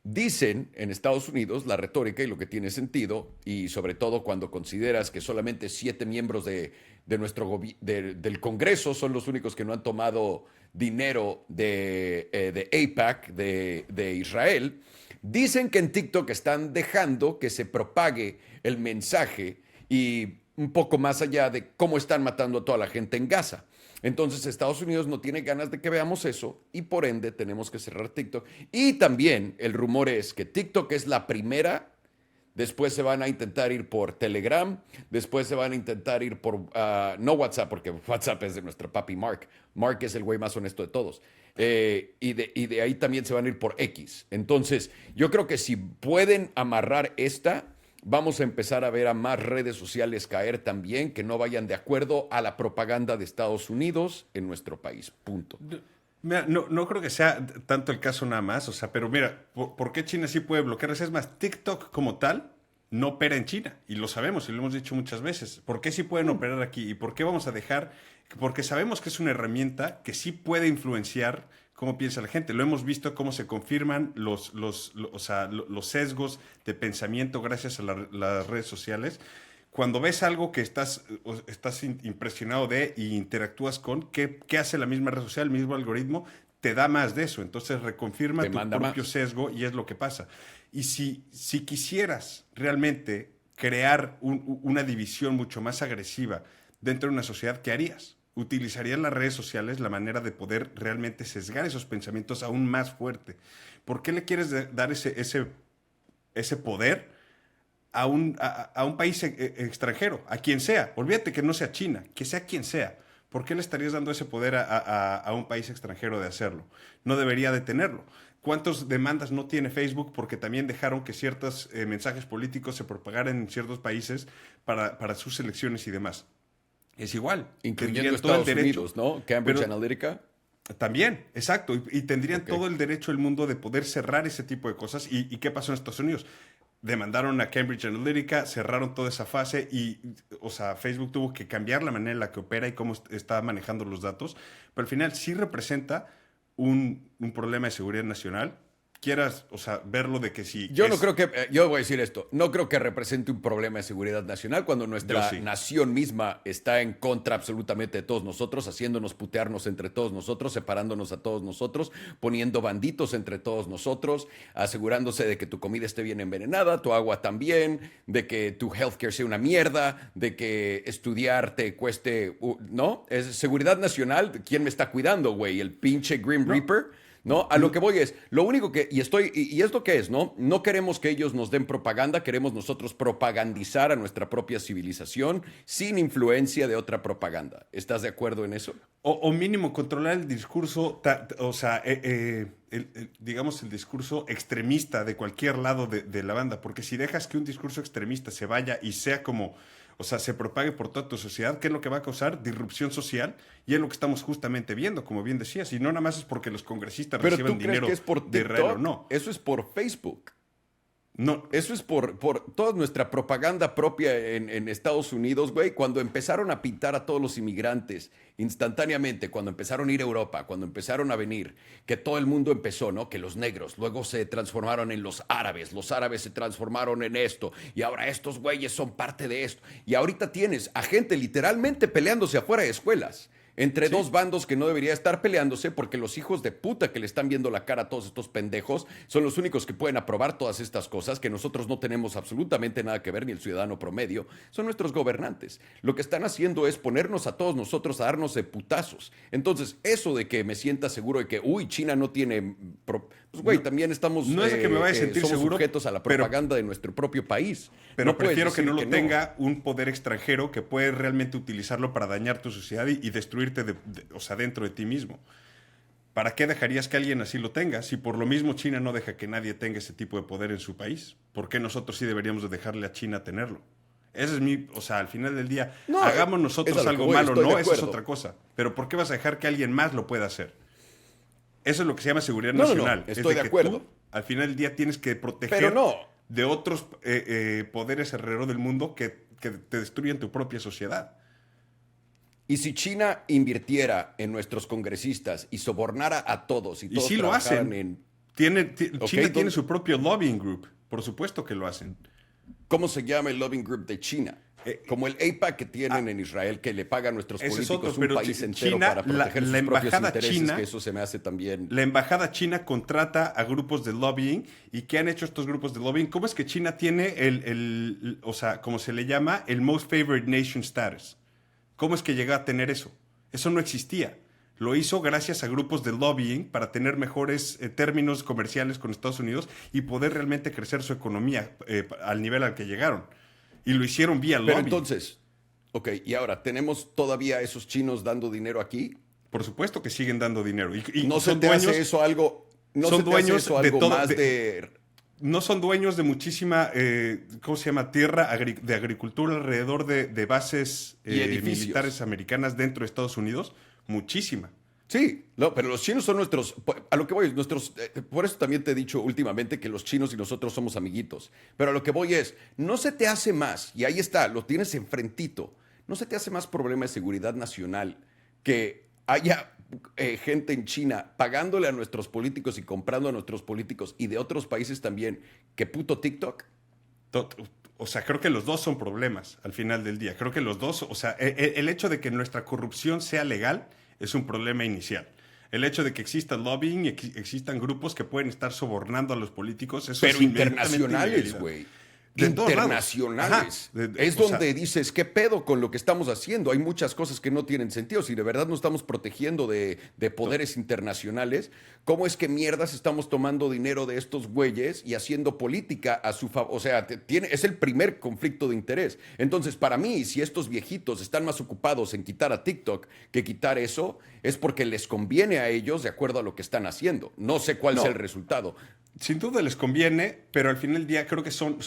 Dicen en Estados Unidos la retórica y lo que tiene sentido, y sobre todo cuando consideras que solamente 7 miembros del Congreso son los únicos que no han tomado dinero de AIPAC, de Israel, dicen que en TikTok están dejando que se propague el mensaje y un poco más allá de cómo están matando a toda la gente en Gaza. Entonces Estados Unidos no tiene ganas de que veamos eso y por ende tenemos que cerrar TikTok. Y también el rumor es que TikTok es la primera, después se van a intentar ir por Telegram, después se van a intentar ir por, no WhatsApp, porque WhatsApp es de nuestro papi Mark. Mark es el güey más honesto de todos. Y de ahí también se van a ir por X. Entonces yo creo que si pueden amarrar vamos a empezar a ver a más redes sociales caer también que no vayan de acuerdo a la propaganda de Estados Unidos en nuestro país. Punto. Mira, no creo que sea tanto el caso nada más, o sea, pero mira, ¿por qué China sí puede bloquear? Es más, TikTok como tal no opera en China, y lo sabemos, y lo hemos dicho muchas veces. ¿Por qué sí pueden operar aquí? ¿Y por qué vamos a dejar? Porque sabemos que es una herramienta que sí puede influenciar cómo piensa la gente. Lo hemos visto cómo se confirman los sesgos de pensamiento gracias a las redes sociales. Cuando ves algo que estás impresionado de y interactúas con, ¿qué hace la misma red social, el mismo algoritmo? Te da más de eso. Entonces reconfirma tu propio sesgo y es lo que pasa. Y si quisieras realmente crear una división mucho más agresiva dentro de una sociedad, ¿qué harías? Utilizarían las redes sociales la manera de poder realmente sesgar esos pensamientos aún más fuerte. ¿Por qué le quieres dar ese poder a un país extranjero, a quien sea? Olvídate que no sea China, que sea quien sea. ¿Por qué le estarías dando ese poder a un país extranjero de hacerlo? No debería de tenerlo. ¿Cuántas demandas no tiene Facebook porque también dejaron que ciertos mensajes políticos se propagaran en ciertos países para sus elecciones y demás? Es igual. Incluyendo Estados Unidos, ¿no? Cambridge Analytica. También, exacto. Y tendrían todo el derecho del mundo de poder cerrar ese tipo de cosas. ¿Y qué pasó en Estados Unidos? Demandaron a Cambridge Analytica, cerraron toda esa fase y, o sea, Facebook tuvo que cambiar la manera en la que opera y cómo está manejando los datos. Pero al final sí representa un problema de seguridad nacional quieras, o sea, verlo de que si Yo no creo que, yo voy a decir esto, no creo que represente un problema de seguridad nacional cuando nuestra Yo sí. nación misma está en contra absolutamente de todos nosotros, haciéndonos putearnos entre todos nosotros, separándonos a todos nosotros, poniendo banditos entre todos nosotros, asegurándose de que tu comida esté bien envenenada, tu agua también, de que tu healthcare sea una mierda, de que estudiar te cueste, ¿no? Es seguridad nacional, ¿quién me está cuidando, güey? ¿El pinche Grim Reaper? ¿No? A lo que voy es, lo único que, y es lo que es, ¿no? No queremos que ellos nos den propaganda, queremos nosotros propagandizar a nuestra propia civilización sin influencia de otra propaganda. ¿Estás de acuerdo en eso? O mínimo controlar el discurso, o sea, digamos el discurso extremista de cualquier lado de la banda, porque si dejas que un discurso extremista se vaya y sea como, o sea, se propague por toda tu sociedad, ¿qué es lo que va a causar? Disrupción social, y es lo que estamos justamente viendo, como bien decías, y no nada más es porque los congresistas Pero reciben ¿tú crees dinero que es por de Israel o TikTok? no. Eso es por Facebook. No, Eso es por toda nuestra propaganda propia en Estados Unidos, güey. Cuando empezaron a pintar a todos los inmigrantes instantáneamente, cuando empezaron a ir a Europa, cuando empezaron a venir, que todo el mundo empezó, ¿no? Que los negros luego se transformaron en los árabes se transformaron en esto, y ahora estos güeyes son parte de esto. Y ahorita tienes a gente literalmente peleándose afuera de escuelas. Entre dos bandos que no debería estar peleándose porque los hijos de puta que le están viendo la cara a todos estos pendejos son los únicos que pueden aprobar todas estas cosas que nosotros no tenemos absolutamente nada que ver, ni el ciudadano promedio, son nuestros gobernantes. Lo que están haciendo es ponernos a todos nosotros a darnos de putazos. Entonces, eso de que me sienta seguro de que, uy, China no tiene... Pues, güey, también estamos... no es de que me vaya a sentir somos seguro, sujetos a la pero- propaganda de nuestro propio país. pero No puedes prefiero que decir no lo tenga un poder extranjero que puede realmente utilizarlo para dañar tu sociedad y destruirte, o sea, dentro de ti mismo. ¿Para qué dejarías que alguien así lo tenga? Si por lo mismo China no deja que nadie tenga ese tipo de poder en su país, ¿por qué nosotros sí deberíamos de dejarle a China tenerlo? Ese es mi, o sea, al final del día, No, hagamos es nosotros a lo que algo voy, malo, estoy de no, eso es acuerdo. otra cosa. Pero ¿por qué vas a dejar que alguien más lo pueda hacer? Eso es lo que se llama seguridad No, no, no, nacional. estoy es de que acuerdo. tú, al final del día, tienes que proteger Pero no. de otros poderes alrededor del mundo que te destruyen tu propia sociedad. Y si China invirtiera en nuestros congresistas y sobornara a todos y Y todos sí lo trabajaran hacen. en... Ok, China tiene su propio lobbying group. Por supuesto que lo hacen. ¿Cómo se llama el lobbying group de China? Como el AIPAC que tienen en Israel, que le paga a nuestros ese es políticos otro, un pero país entero China, para proteger la sus propios embajada intereses, china- que eso se me hace también... La embajada china contrata a grupos de lobbying. ¿Y qué han hecho estos grupos de lobbying? ¿Cómo es que China tiene o sea, como se le llama, el Most Favored Nation status? ¿Cómo es que llegó a tener eso? Eso no existía. Lo hizo gracias a grupos de lobbying para tener mejores términos comerciales con Estados Unidos y poder realmente crecer su economía al nivel al que llegaron. Y lo hicieron vía Pero lobbying. entonces, ok, y ahora, ¿tenemos todavía a esos chinos dando dinero aquí? Por supuesto que siguen dando dinero. Y ¿No se son te dueños, hace eso algo... ¿No son se te hace dueños eso de algo todo- más de- de... no son dueños de muchísima, ¿cómo se llama? Tierra de agricultura alrededor de bases Y edificios. militares americanas dentro de Estados Unidos. Muchísima. Sí, no, pero los chinos son nuestros, a lo que voy, por eso también te he dicho últimamente que los chinos y nosotros somos amiguitos, pero a lo que voy es, no se te hace más, y ahí está, lo tienes enfrentito, no se te hace más problema de seguridad nacional que haya gente en China pagándole a nuestros políticos y comprando a nuestros políticos y de otros países también, que puto TikTok. O sea, creo que los dos son problemas al final del día. Creo que los dos, o sea, el hecho de que nuestra corrupción sea legal es un problema inicial. El hecho de que exista lobbying y existan grupos que pueden estar sobornando a los políticos, eso Pero es inmediatamente internacionales, ilegalidad. güey. De todos lados. Internacionales. Ajá. Es O sea, donde dices, ¿qué pedo con lo que estamos haciendo? Hay muchas cosas que no tienen sentido. Si de verdad nos estamos protegiendo de poderes internacionales, ¿cómo es que mierdas estamos tomando dinero de estos güeyes y haciendo política a su favor? O sea, es el primer conflicto de interés. Entonces, para mí, si estos viejitos están más ocupados en quitar a TikTok que quitar eso, es porque les conviene a ellos de acuerdo a lo que están haciendo. No sé cuál No. sea el resultado. Sin duda les conviene, pero al final del día creo que son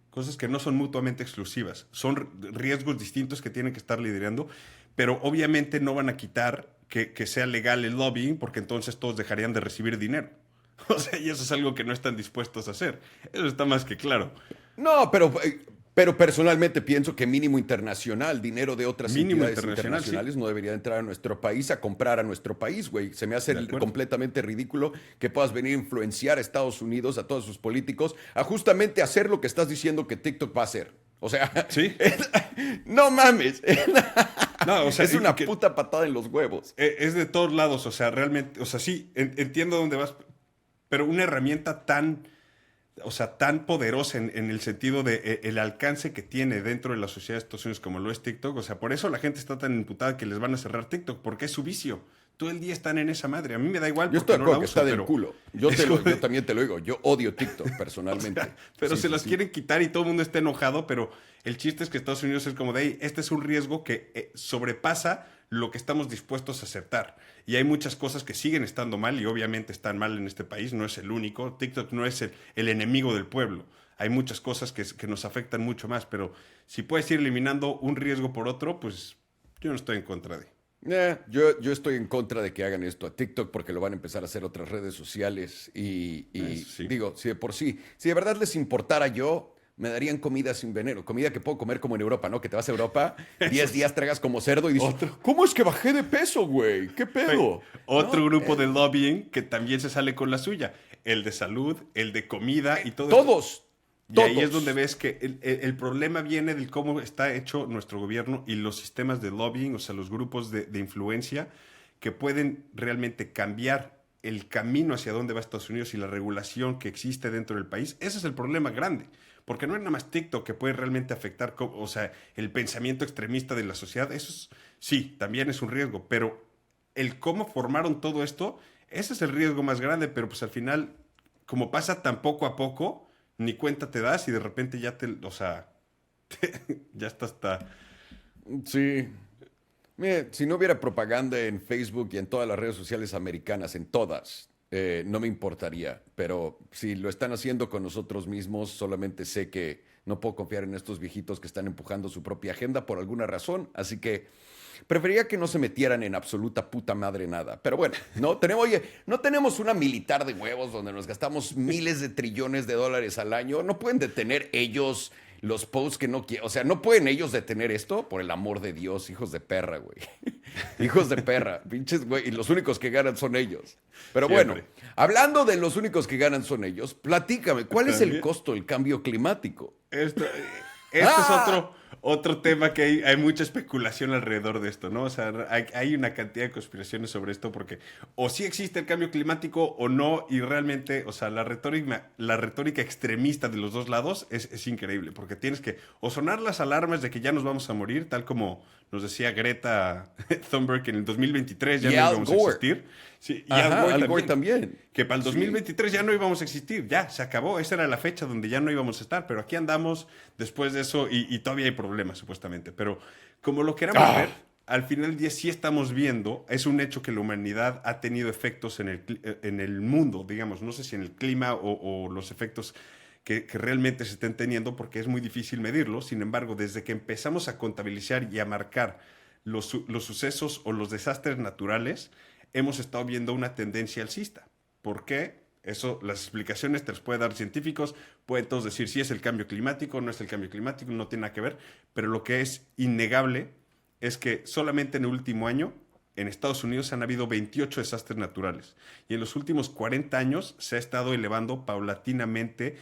cosas que no son mutuamente exclusivas. Son riesgos distintos que tienen que estar liderando, pero obviamente no van a quitar que sea legal el lobbying, porque entonces todos dejarían de recibir dinero. O sea, y eso es algo que no están dispuestos a hacer. Eso está más que claro. No, pero Pero personalmente pienso que mínimo internacional, dinero de otras Mínimo entidades internacional, internacionales no debería entrar a nuestro país a comprar a nuestro país, güey. Se me hace De acuerdo. completamente ridículo que puedas venir a influenciar a Estados Unidos, a todos sus políticos, a justamente hacer lo que estás diciendo que TikTok va a hacer. O sea, Sí. no mames. No, o sea, Es una puta patada en los huevos. es de todos lados, o sea, realmente, o sea, sí, entiendo dónde vas, pero una herramienta tan, o sea, tan poderosa en el sentido de el alcance que tiene dentro de la sociedad de Estados Unidos como lo es TikTok, o sea, por eso la gente está tan imputada que les van a cerrar TikTok, porque es su vicio. Todo el día están en esa madre. A mí me da igual Yo porque estoy de no acuerdo la que uso, está del pero culo. Yo también te lo digo. Yo odio TikTok personalmente. pero Sí, se sí, las sí. quieren quitar y todo el mundo está enojado, pero el chiste es que Estados Unidos es como de ahí, este es un riesgo que sobrepasa lo que estamos dispuestos a aceptar. Y hay muchas cosas que siguen estando mal y obviamente están mal en este país, no es el único. TikTok no es el enemigo del pueblo. Hay muchas cosas que nos afectan mucho más, pero si puedes ir eliminando un riesgo por otro, pues yo no estoy en contra de. Yo estoy en contra de que hagan esto a TikTok porque lo van a empezar a hacer otras redes sociales y Eso sí. digo, si de por sí, si de verdad les importara yo, me darían comida sin veneno, comida que puedo comer como en Europa, ¿no? Que te vas a Europa, 10 días tragas como cerdo y dices, Otro. ¿cómo es que bajé de peso, güey? ¿Qué pedo? Otro ¿No? grupo de lobbying que también se sale con la suya. El de salud, el de comida y todo esto. Todos, Y todos. ahí es donde ves que el problema viene del cómo está hecho nuestro gobierno y los sistemas de lobbying, o sea, los grupos de influencia que pueden realmente cambiar el camino hacia dónde va Estados Unidos y la regulación que existe dentro del país. Ese es el problema grande. Porque no es nada más TikTok que puede realmente afectar, o sea, el pensamiento extremista de la sociedad. Eso es, sí, también es un riesgo, pero el cómo formaron todo esto, ese es el riesgo más grande, pero pues al final, como pasa tan poco a poco, ni cuenta te das y de repente ya o sea, ya está hasta. Sí. Mire, si no hubiera propaganda en Facebook y en todas las redes sociales americanas, en todas, no me importaría. Pero si lo están haciendo con nosotros mismos, solamente sé que no puedo confiar en estos viejitos que están empujando su propia agenda por alguna razón. Así que preferiría que no se metieran en absoluta puta madre nada. Pero bueno, oye, no tenemos una militar de huevos donde nos gastamos miles de trillones de dólares al año. No pueden detener ellos los posts que no quieren. O sea, no pueden ellos detener esto, por el amor de Dios, hijos de perra, güey. Hijos de perra, pinches, güey. Y los únicos que ganan son ellos. Pero bueno, Siempre. hablando de los únicos que ganan son ellos, platícame, ¿cuál es el También. costo del cambio climático? Este es otro tema que hay mucha especulación alrededor de esto, ¿no? O sea, hay una cantidad de conspiraciones sobre esto porque o sí existe el cambio climático o no, y realmente, o sea, la retórica extremista de los dos lados es increíble, porque tienes que o sonar las alarmas de que ya nos vamos a morir, tal como nos decía Greta Thunberg, que en el 2023 ya Y no Al íbamos a Gore. existir. Sí, y Ajá, Al Al Gore Gore también. también. Que para el Sí. 2023 ya no íbamos a existir, ya, se acabó. Esa era la fecha donde ya no íbamos a estar, pero aquí andamos después de eso y todavía hay problemas, supuestamente. Pero como lo queramos ver, al final del día sí estamos viendo, es un hecho que la humanidad ha tenido efectos en el mundo, digamos, no sé si en el clima o los efectos que realmente se estén teniendo, porque es muy difícil medirlo. Sin embargo, desde que empezamos a contabilizar y a marcar los sucesos o los desastres naturales, hemos estado viendo una tendencia alcista. ¿Por qué? Eso, las explicaciones te las pueden dar científicos, pueden todos decir si es el cambio climático, no es el cambio climático, no tiene nada que ver, pero lo que es innegable es que solamente en el último año en Estados Unidos han habido 28 desastres naturales y en los últimos 40 años se ha estado elevando paulatinamente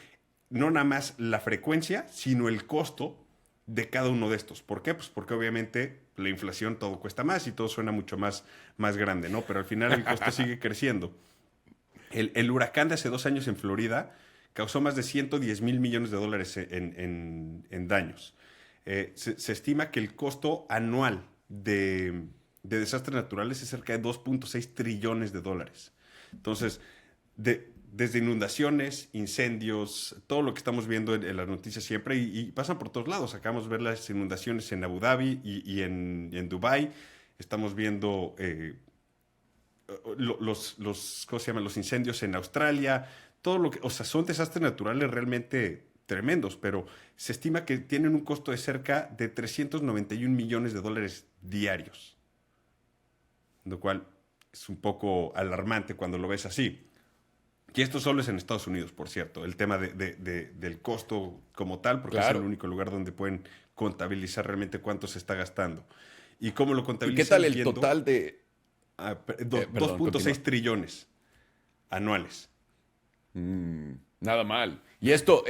no nada más la frecuencia, sino el costo de cada uno de estos. ¿Por qué? Pues porque obviamente la inflación todo cuesta más y todo suena mucho más grande, ¿no? Pero al final el costo sigue creciendo. El huracán de hace 2 años en Florida causó más de 110 mil millones de dólares en daños. Se estima que el costo anual de desastres naturales es cerca de 2.6 trillones de dólares. Entonces, desde inundaciones, incendios, todo lo que estamos viendo en las noticias siempre, y pasan por todos lados. Acabamos de ver las inundaciones en Abu Dhabi y en Dubái. Estamos viendo ¿cómo se llaman? Los incendios en Australia. Todo lo que, o sea, son desastres naturales realmente tremendos, pero se estima que tienen un costo de cerca de 391 millones de dólares diarios. Lo cual es un poco alarmante cuando lo ves así. Que esto solo es en Estados Unidos, por cierto, el tema del costo como tal, porque Claro. es el único lugar donde pueden contabilizar realmente cuánto se está gastando. ¿Y cómo lo ¿Y contabilizan? qué tal el Viendo total de...? Perdón, 2.6 continúa. trillones anuales. Nada mal. Y esto,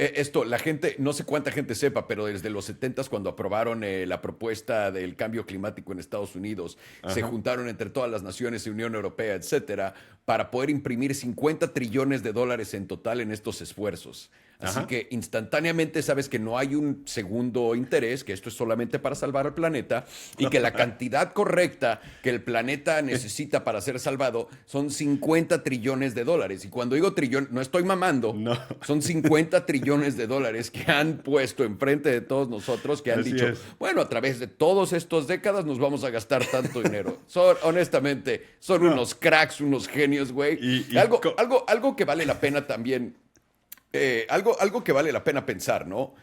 la gente, no sé cuánta gente sepa, pero desde los 70 cuando aprobaron la propuesta del cambio climático en Estados Unidos, se Ajá. juntaron entre todas las naciones, Unión Europea, etcétera, para poder imprimir 50 trillones de dólares en total en estos esfuerzos. Así Ajá. que instantáneamente sabes que no hay un segundo interés, que esto es solamente para salvar al planeta y que la cantidad correcta que el planeta necesita para ser salvado son 50 trillones de dólares. Y cuando digo trillón, no estoy mamando, No. son 50 trillones de dólares que han puesto enfrente de todos nosotros, que han Así dicho, es. bueno, a través de todas estas décadas nos vamos a gastar tanto dinero. Honestamente, son No. unos cracks, unos genios, güey. Y Algo que vale la pena también algo que vale la pena pensar, ¿no?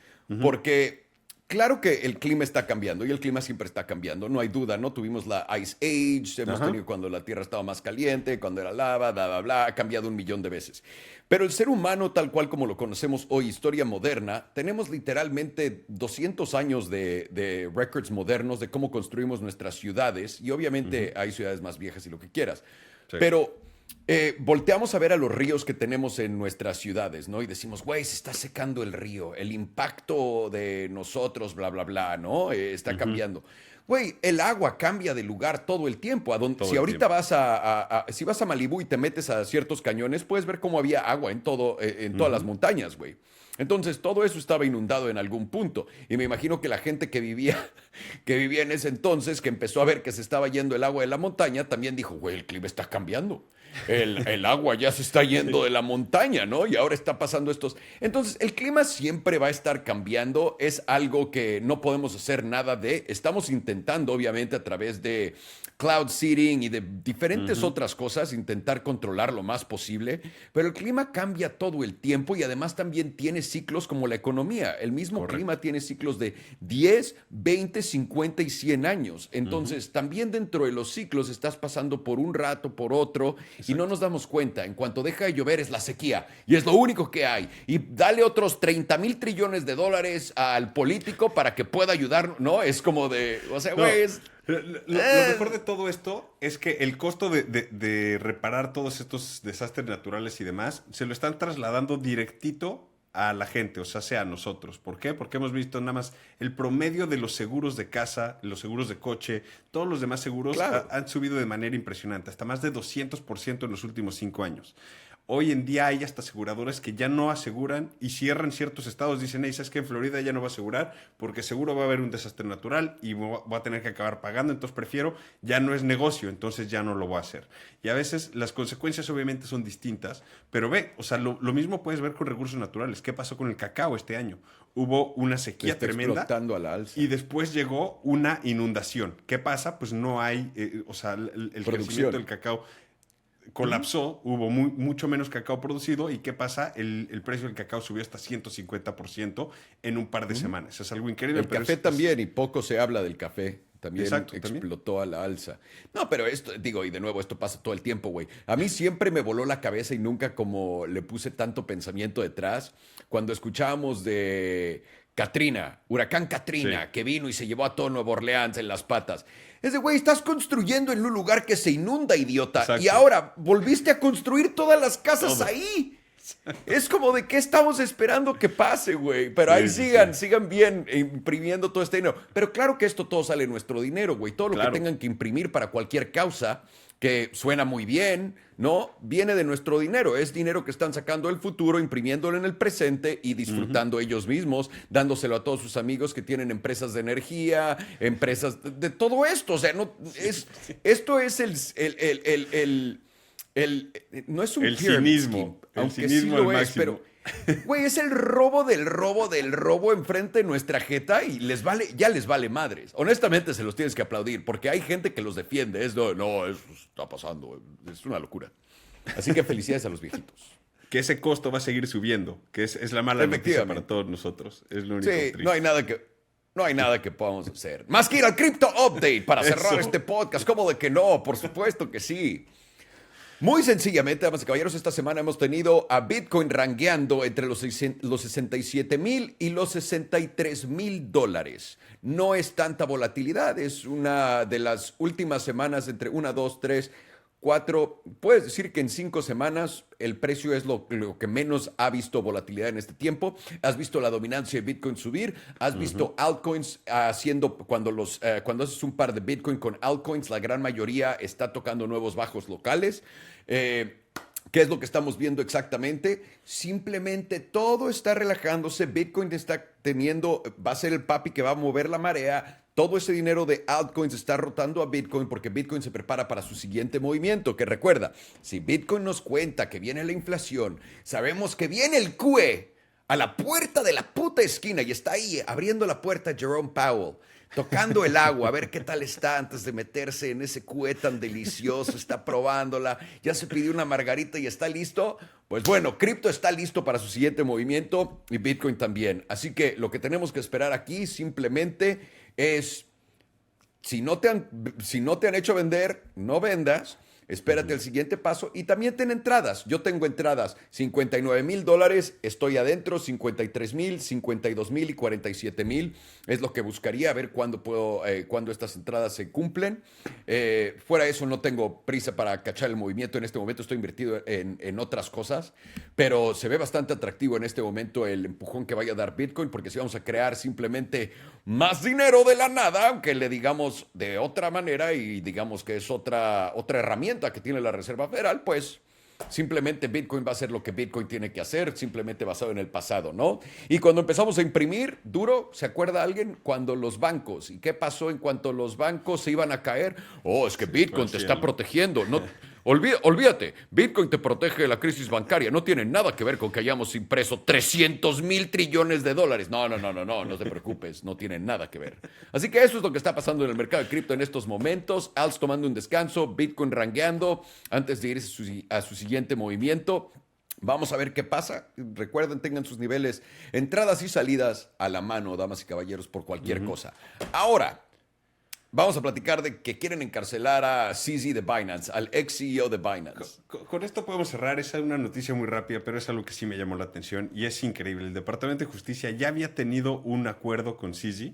Porque claro que el clima está cambiando y el clima siempre está cambiando, no hay duda, ¿no? Tuvimos la Ice Age, hemos Ajá. tenido cuando la Tierra estaba más caliente, cuando era lava, bla, bla, bla, ha cambiado un millón de veces. Pero el ser humano, tal cual como lo conocemos hoy, historia moderna, tenemos literalmente 200 años de records modernos de cómo construimos nuestras ciudades y obviamente hay ciudades más viejas y lo que quieras. Sí. Pero volteamos a ver a los ríos que tenemos en nuestras ciudades, ¿no? Y decimos, güey, se está secando el río, el impacto de nosotros, bla, bla, bla, ¿no? Está cambiando. Güey, el agua cambia de lugar todo el tiempo. Todo Si el ahorita tiempo. si vas a Malibú y te metes a ciertos cañones, puedes ver cómo había agua en en todas las montañas, güey. Entonces, todo eso estaba inundado en algún punto. Y me imagino que la gente que vivía en ese entonces, que empezó a ver que se estaba yendo el agua de la montaña, también dijo, güey, el clima está cambiando. El agua ya se está yendo de la montaña, ¿no? Y ahora está pasando estos. Entonces, el clima siempre va a estar cambiando. Es algo que no podemos hacer nada de. Estamos intentando, obviamente, a través de cloud seeding y de diferentes otras cosas, intentar controlar lo más posible. Pero el clima cambia todo el tiempo y además también tiene ciclos como la economía. El mismo Correcto. clima tiene ciclos de 10, 20, 50 y 100 años. Entonces, también dentro de los ciclos estás pasando por un rato, por otro, y no nos damos cuenta. En cuanto deja de llover es la sequía, y es lo único que hay. Y dale otros 30,000 trillones de dólares al político para que pueda ayudar, ¿no? Es como de, o sea, No, güey, lo mejor de todo esto es que el costo de reparar todos estos desastres naturales y demás se lo están trasladando directito a la gente, o sea a nosotros. ¿Por qué? Porque hemos visto nada más el promedio de los seguros de casa, los seguros de coche, todos los demás seguros claro. han subido de manera impresionante, hasta más de 200% en los últimos 5 años. Hoy en día hay hasta aseguradoras que ya no aseguran y cierran ciertos estados. Dicen, hey, ¿sabes qué? En Florida ya no va a asegurar porque seguro va a haber un desastre natural y voy a tener que acabar pagando. Entonces prefiero, ya no es negocio, entonces ya no lo voy a hacer. Y a veces las consecuencias obviamente son distintas, pero ve, o sea, lo mismo puedes ver con recursos naturales. ¿Qué pasó con el cacao este año? Hubo una sequía Está tremenda explotando a la alza. y después llegó una inundación. ¿Qué pasa? Pues no hay, o sea, el crecimiento del cacao colapsó, hubo mucho menos cacao producido y ¿qué pasa? El precio del cacao subió hasta 150% en un par de semanas. Es algo increíble. El café también, y poco se habla del café. También Exacto, explotó a la alza. No, pero esto, digo, y de nuevo, esto pasa todo el tiempo, güey. A mí siempre me voló la cabeza y nunca como le puse tanto pensamiento detrás cuando escuchábamos de Katrina, huracán Katrina, Sí. que vino y se llevó a todo Nueva Orleans en las patas. Es de, güey, estás construyendo en un lugar que se inunda, idiota. Exacto. Y ahora volviste a construir todas las casas Todo. ahí. Es como de qué estamos esperando que pase, güey. Pero Sí, ahí sí, sigan bien imprimiendo todo este dinero. Pero claro que esto todo sale de nuestro dinero, güey. Todo lo Claro. que tengan que imprimir para cualquier causa, que suena muy bien, ¿no? Viene de nuestro dinero. Es dinero que están sacando del futuro, imprimiéndolo en el presente y disfrutando ellos mismos, dándoselo a todos sus amigos que tienen empresas de energía, empresas de todo esto. O sea, esto es no es un El pyramid cinismo. scheme, El aunque cinismo sí lo al es, máximo. pero güey, es el robo del robo del robo enfrente de nuestra jeta y ya les vale madres. Honestamente se los tienes que aplaudir porque hay gente que los defiende. No, eso está pasando, es una locura. Así que felicidades a los viejitos. Que ese costo va a seguir subiendo, que es la mala noticia Efectivamente. para todos nosotros. Es lo único Sí, triste. no hay nada que podamos hacer. Más que ir al Crypto Update para cerrar Eso. este podcast. ¿Cómo de que no? Por supuesto que sí. Muy sencillamente, damas y caballeros, esta semana hemos tenido a Bitcoin rangueando entre los 67,000 y los $63,000. No es tanta volatilidad, es una de las últimas semanas entre 1, 2, 3, 4. Puedes decir que en 5 semanas el precio es lo que menos ha visto volatilidad en este tiempo. Has visto la dominancia de Bitcoin subir, has visto altcoins haciendo, cuando haces un par de Bitcoin con altcoins, la gran mayoría está tocando nuevos bajos locales. ¿Qué es lo que estamos viendo exactamente? Simplemente todo está relajándose. Bitcoin está va a ser el papi que va a mover la marea. Todo ese dinero de altcoins está rotando a Bitcoin porque Bitcoin se prepara para su siguiente movimiento. Que recuerda, si Bitcoin nos cuenta que viene la inflación, sabemos que viene el QE a la puerta de la puta esquina y está ahí abriendo la puerta Jerome Powell, tocando el agua, a ver qué tal está antes de meterse en ese QE tan delicioso, está probándola, ya se pidió una margarita y está listo. Pues bueno, cripto está listo para su siguiente movimiento y Bitcoin también. Así que lo que tenemos que esperar aquí simplemente es, si no te han hecho vender, no vendas. Espérate el siguiente paso y también ten entradas. Yo tengo entradas, $59,000, estoy adentro, 53,000, 52,000 y 47,000. Es lo que buscaría, a ver cuándo estas entradas se cumplen. Fuera de eso, no tengo prisa para cachar el movimiento. En este momento estoy invertido en otras cosas, pero se ve bastante atractivo en este momento el empujón que vaya a dar Bitcoin, porque si vamos a crear simplemente más dinero de la nada, aunque le digamos de otra manera y digamos que es otra herramienta que tiene la Reserva Federal, pues simplemente Bitcoin va a hacer lo que Bitcoin tiene que hacer, simplemente basado en el pasado, ¿no? Y cuando empezamos a imprimir duro, ¿se acuerda alguien? Cuando los bancos, ¿y qué pasó en cuanto los bancos se iban a caer? Oh, es que Bitcoin te está protegiendo. No, olvídate, Bitcoin te protege de la crisis bancaria. No tiene nada que ver con que hayamos impreso 300,000 trillones de dólares. No te preocupes, no tiene nada que ver. Así que eso es lo que está pasando en el mercado de cripto en estos momentos. Alts tomando un descanso, Bitcoin rangueando antes de irse a su siguiente movimiento. Vamos a ver qué pasa. Recuerden, tengan sus niveles, entradas y salidas a la mano, damas y caballeros, por cualquier cosa. Ahora, vamos a platicar de que quieren encarcelar a CZ de Binance, al ex CEO de Binance. Con esto podemos cerrar. Esa es una noticia muy rápida, pero es algo que sí me llamó la atención y es increíble. El Departamento de Justicia ya había tenido un acuerdo con CZ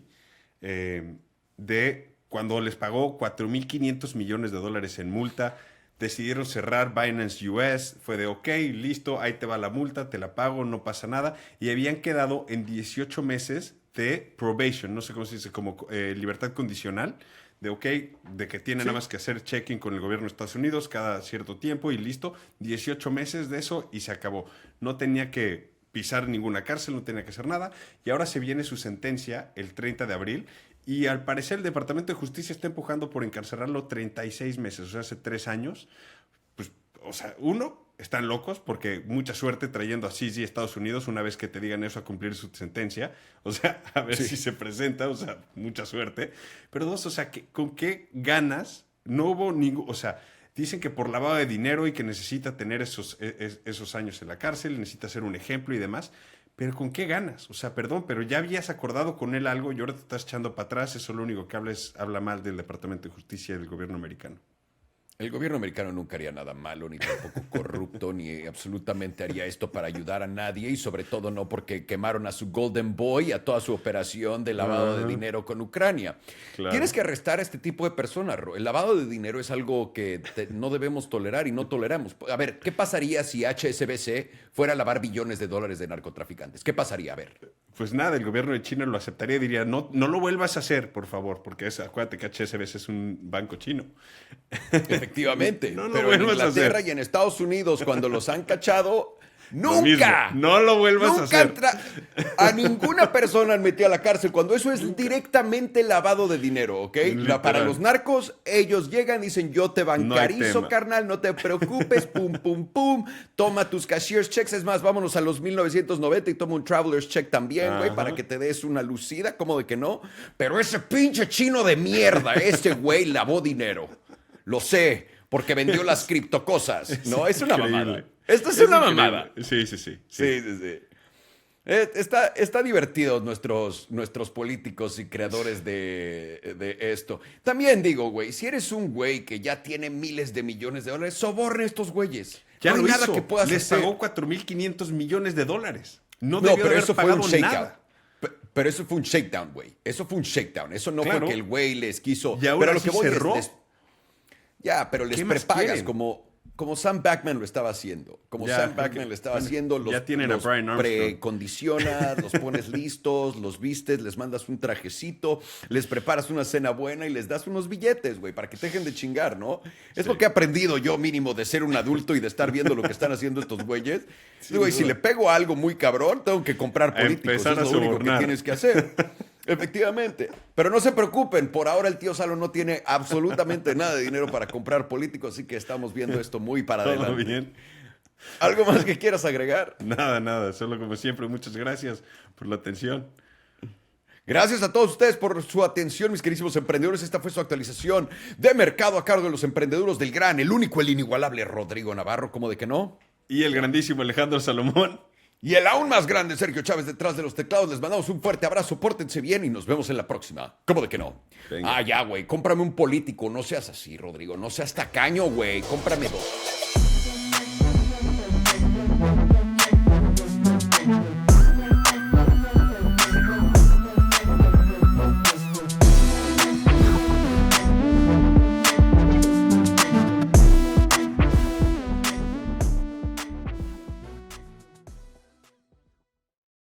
de cuando les pagó $4,500 millones en multa. Decidieron cerrar Binance US, fue de ok, listo, ahí te va la multa, te la pago, no pasa nada. Y habían quedado en 18 meses de probation, no sé cómo se dice, como libertad condicional, de ok, de que tiene nada más que hacer check-in con el gobierno de Estados Unidos cada cierto tiempo y listo. 18 meses de eso y se acabó. No tenía que pisar ninguna cárcel, no tenía que hacer nada. Y ahora se viene su sentencia el 30 de abril. Y al parecer el Departamento de Justicia está empujando por encarcelarlo 36 meses, o sea, hace 3 años. Pues, o sea, están locos porque mucha suerte trayendo a CZ a Estados Unidos una vez que te digan eso a cumplir su sentencia. O sea, a ver si se presenta, o sea, mucha suerte. Pero dos, o sea, ¿con qué ganas? No hubo ningún, o sea, dicen que por lavado de dinero y que necesita tener esos años en la cárcel, necesita ser un ejemplo y demás. Pero ¿con qué ganas? O sea, perdón, pero ya habías acordado con él algo y ahora te estás echando para atrás. Eso lo único que habla mal del Departamento de Justicia y del gobierno americano. El gobierno americano nunca haría nada malo, ni tampoco corrupto, ni absolutamente haría esto para ayudar a nadie, y sobre todo no porque quemaron a su Golden Boy, a toda su operación de lavado de dinero con Ucrania. Claro. Tienes que arrestar a este tipo de personas, Ro. El lavado de dinero es algo que no debemos tolerar y no toleramos. A ver, ¿qué pasaría si HSBC fuera a lavar billones de dólares de narcotraficantes? ¿Qué pasaría? A ver. Pues nada, el gobierno de China lo aceptaría y diría, no lo vuelvas a hacer, por favor, porque acuérdate que HSBC es un banco chino. Efectivamente, no pero en Inglaterra y en Estados Unidos, cuando los han cachado, ¡nunca! No lo vuelvas a hacer. A ninguna persona han metido a la cárcel cuando eso es directamente lavado de dinero, ¿ok? Para los narcos, ellos llegan y dicen, yo te bancarizo, carnal, no te preocupes, pum, pum, pum, toma tus cashier's checks. Es más, vámonos a los 1990 y toma un traveler's check también, güey, para que te des una lucida, ¿cómo de que no? Pero ese pinche chino de mierda, ese güey lavó dinero. Lo sé, porque vendió las criptocosas. No, es una mamada. Esto es una mamada. Sí. Está divertido nuestros políticos y creadores de esto. También digo, güey, si eres un güey que ya tiene miles de millones de dólares, soborne a estos güeyes. Ya no hay lo nada hizo. que puedas Les hacer. pagó $4.500 millones. No No, debió de pero haber eso fue un pagado shakeout. nada. Pero eso fue un shakedown, güey. Eso fue un shakedown. Eso no Claro. fue que el güey les quiso. Y ahora pero lo sí que voy cerró. Ya, pero les ¿Qué más prepagas quieren? como Sam Backman lo estaba haciendo. Como Ya, Sam creo Backman que- lo estaba bueno, haciendo. ya tienen a Brian Armstrong. Precondicionas, los pones listos, los vistes, les mandas un trajecito, les preparas una cena buena y les das unos billetes, güey, para que te dejen de chingar, ¿no? Es Sí. lo que he aprendido yo mínimo de ser un adulto y de estar viendo lo que están haciendo estos güeyes. Sin Güey, si duda. le pego a algo muy cabrón, tengo que comprar A políticos. empezar Es a lo único que sobornar. tienes que hacer. Efectivamente. Pero no se preocupen, por ahora el tío Salo no tiene absolutamente nada de dinero para comprar políticos, así que estamos viendo esto muy para Todo adelante. bien. ¿Algo más que quieras agregar? Nada. Solo como siempre, muchas gracias por la atención. Gracias a todos ustedes por su atención, mis queridísimos emprendedores. Esta fue su actualización de mercado a cargo de los emprendedores del gran, el único, el inigualable Rodrigo Navarro. ¿Cómo de que no? Y el grandísimo Alejandro Salomón. Y el aún más grande Sergio Chávez detrás de los teclados. Les mandamos un fuerte abrazo, pórtense bien y nos vemos en la próxima. ¿Cómo de que no? Venga. Ya, güey, cómprame un político. No seas así, Rodrigo. No seas tacaño, güey. Cómprame dos.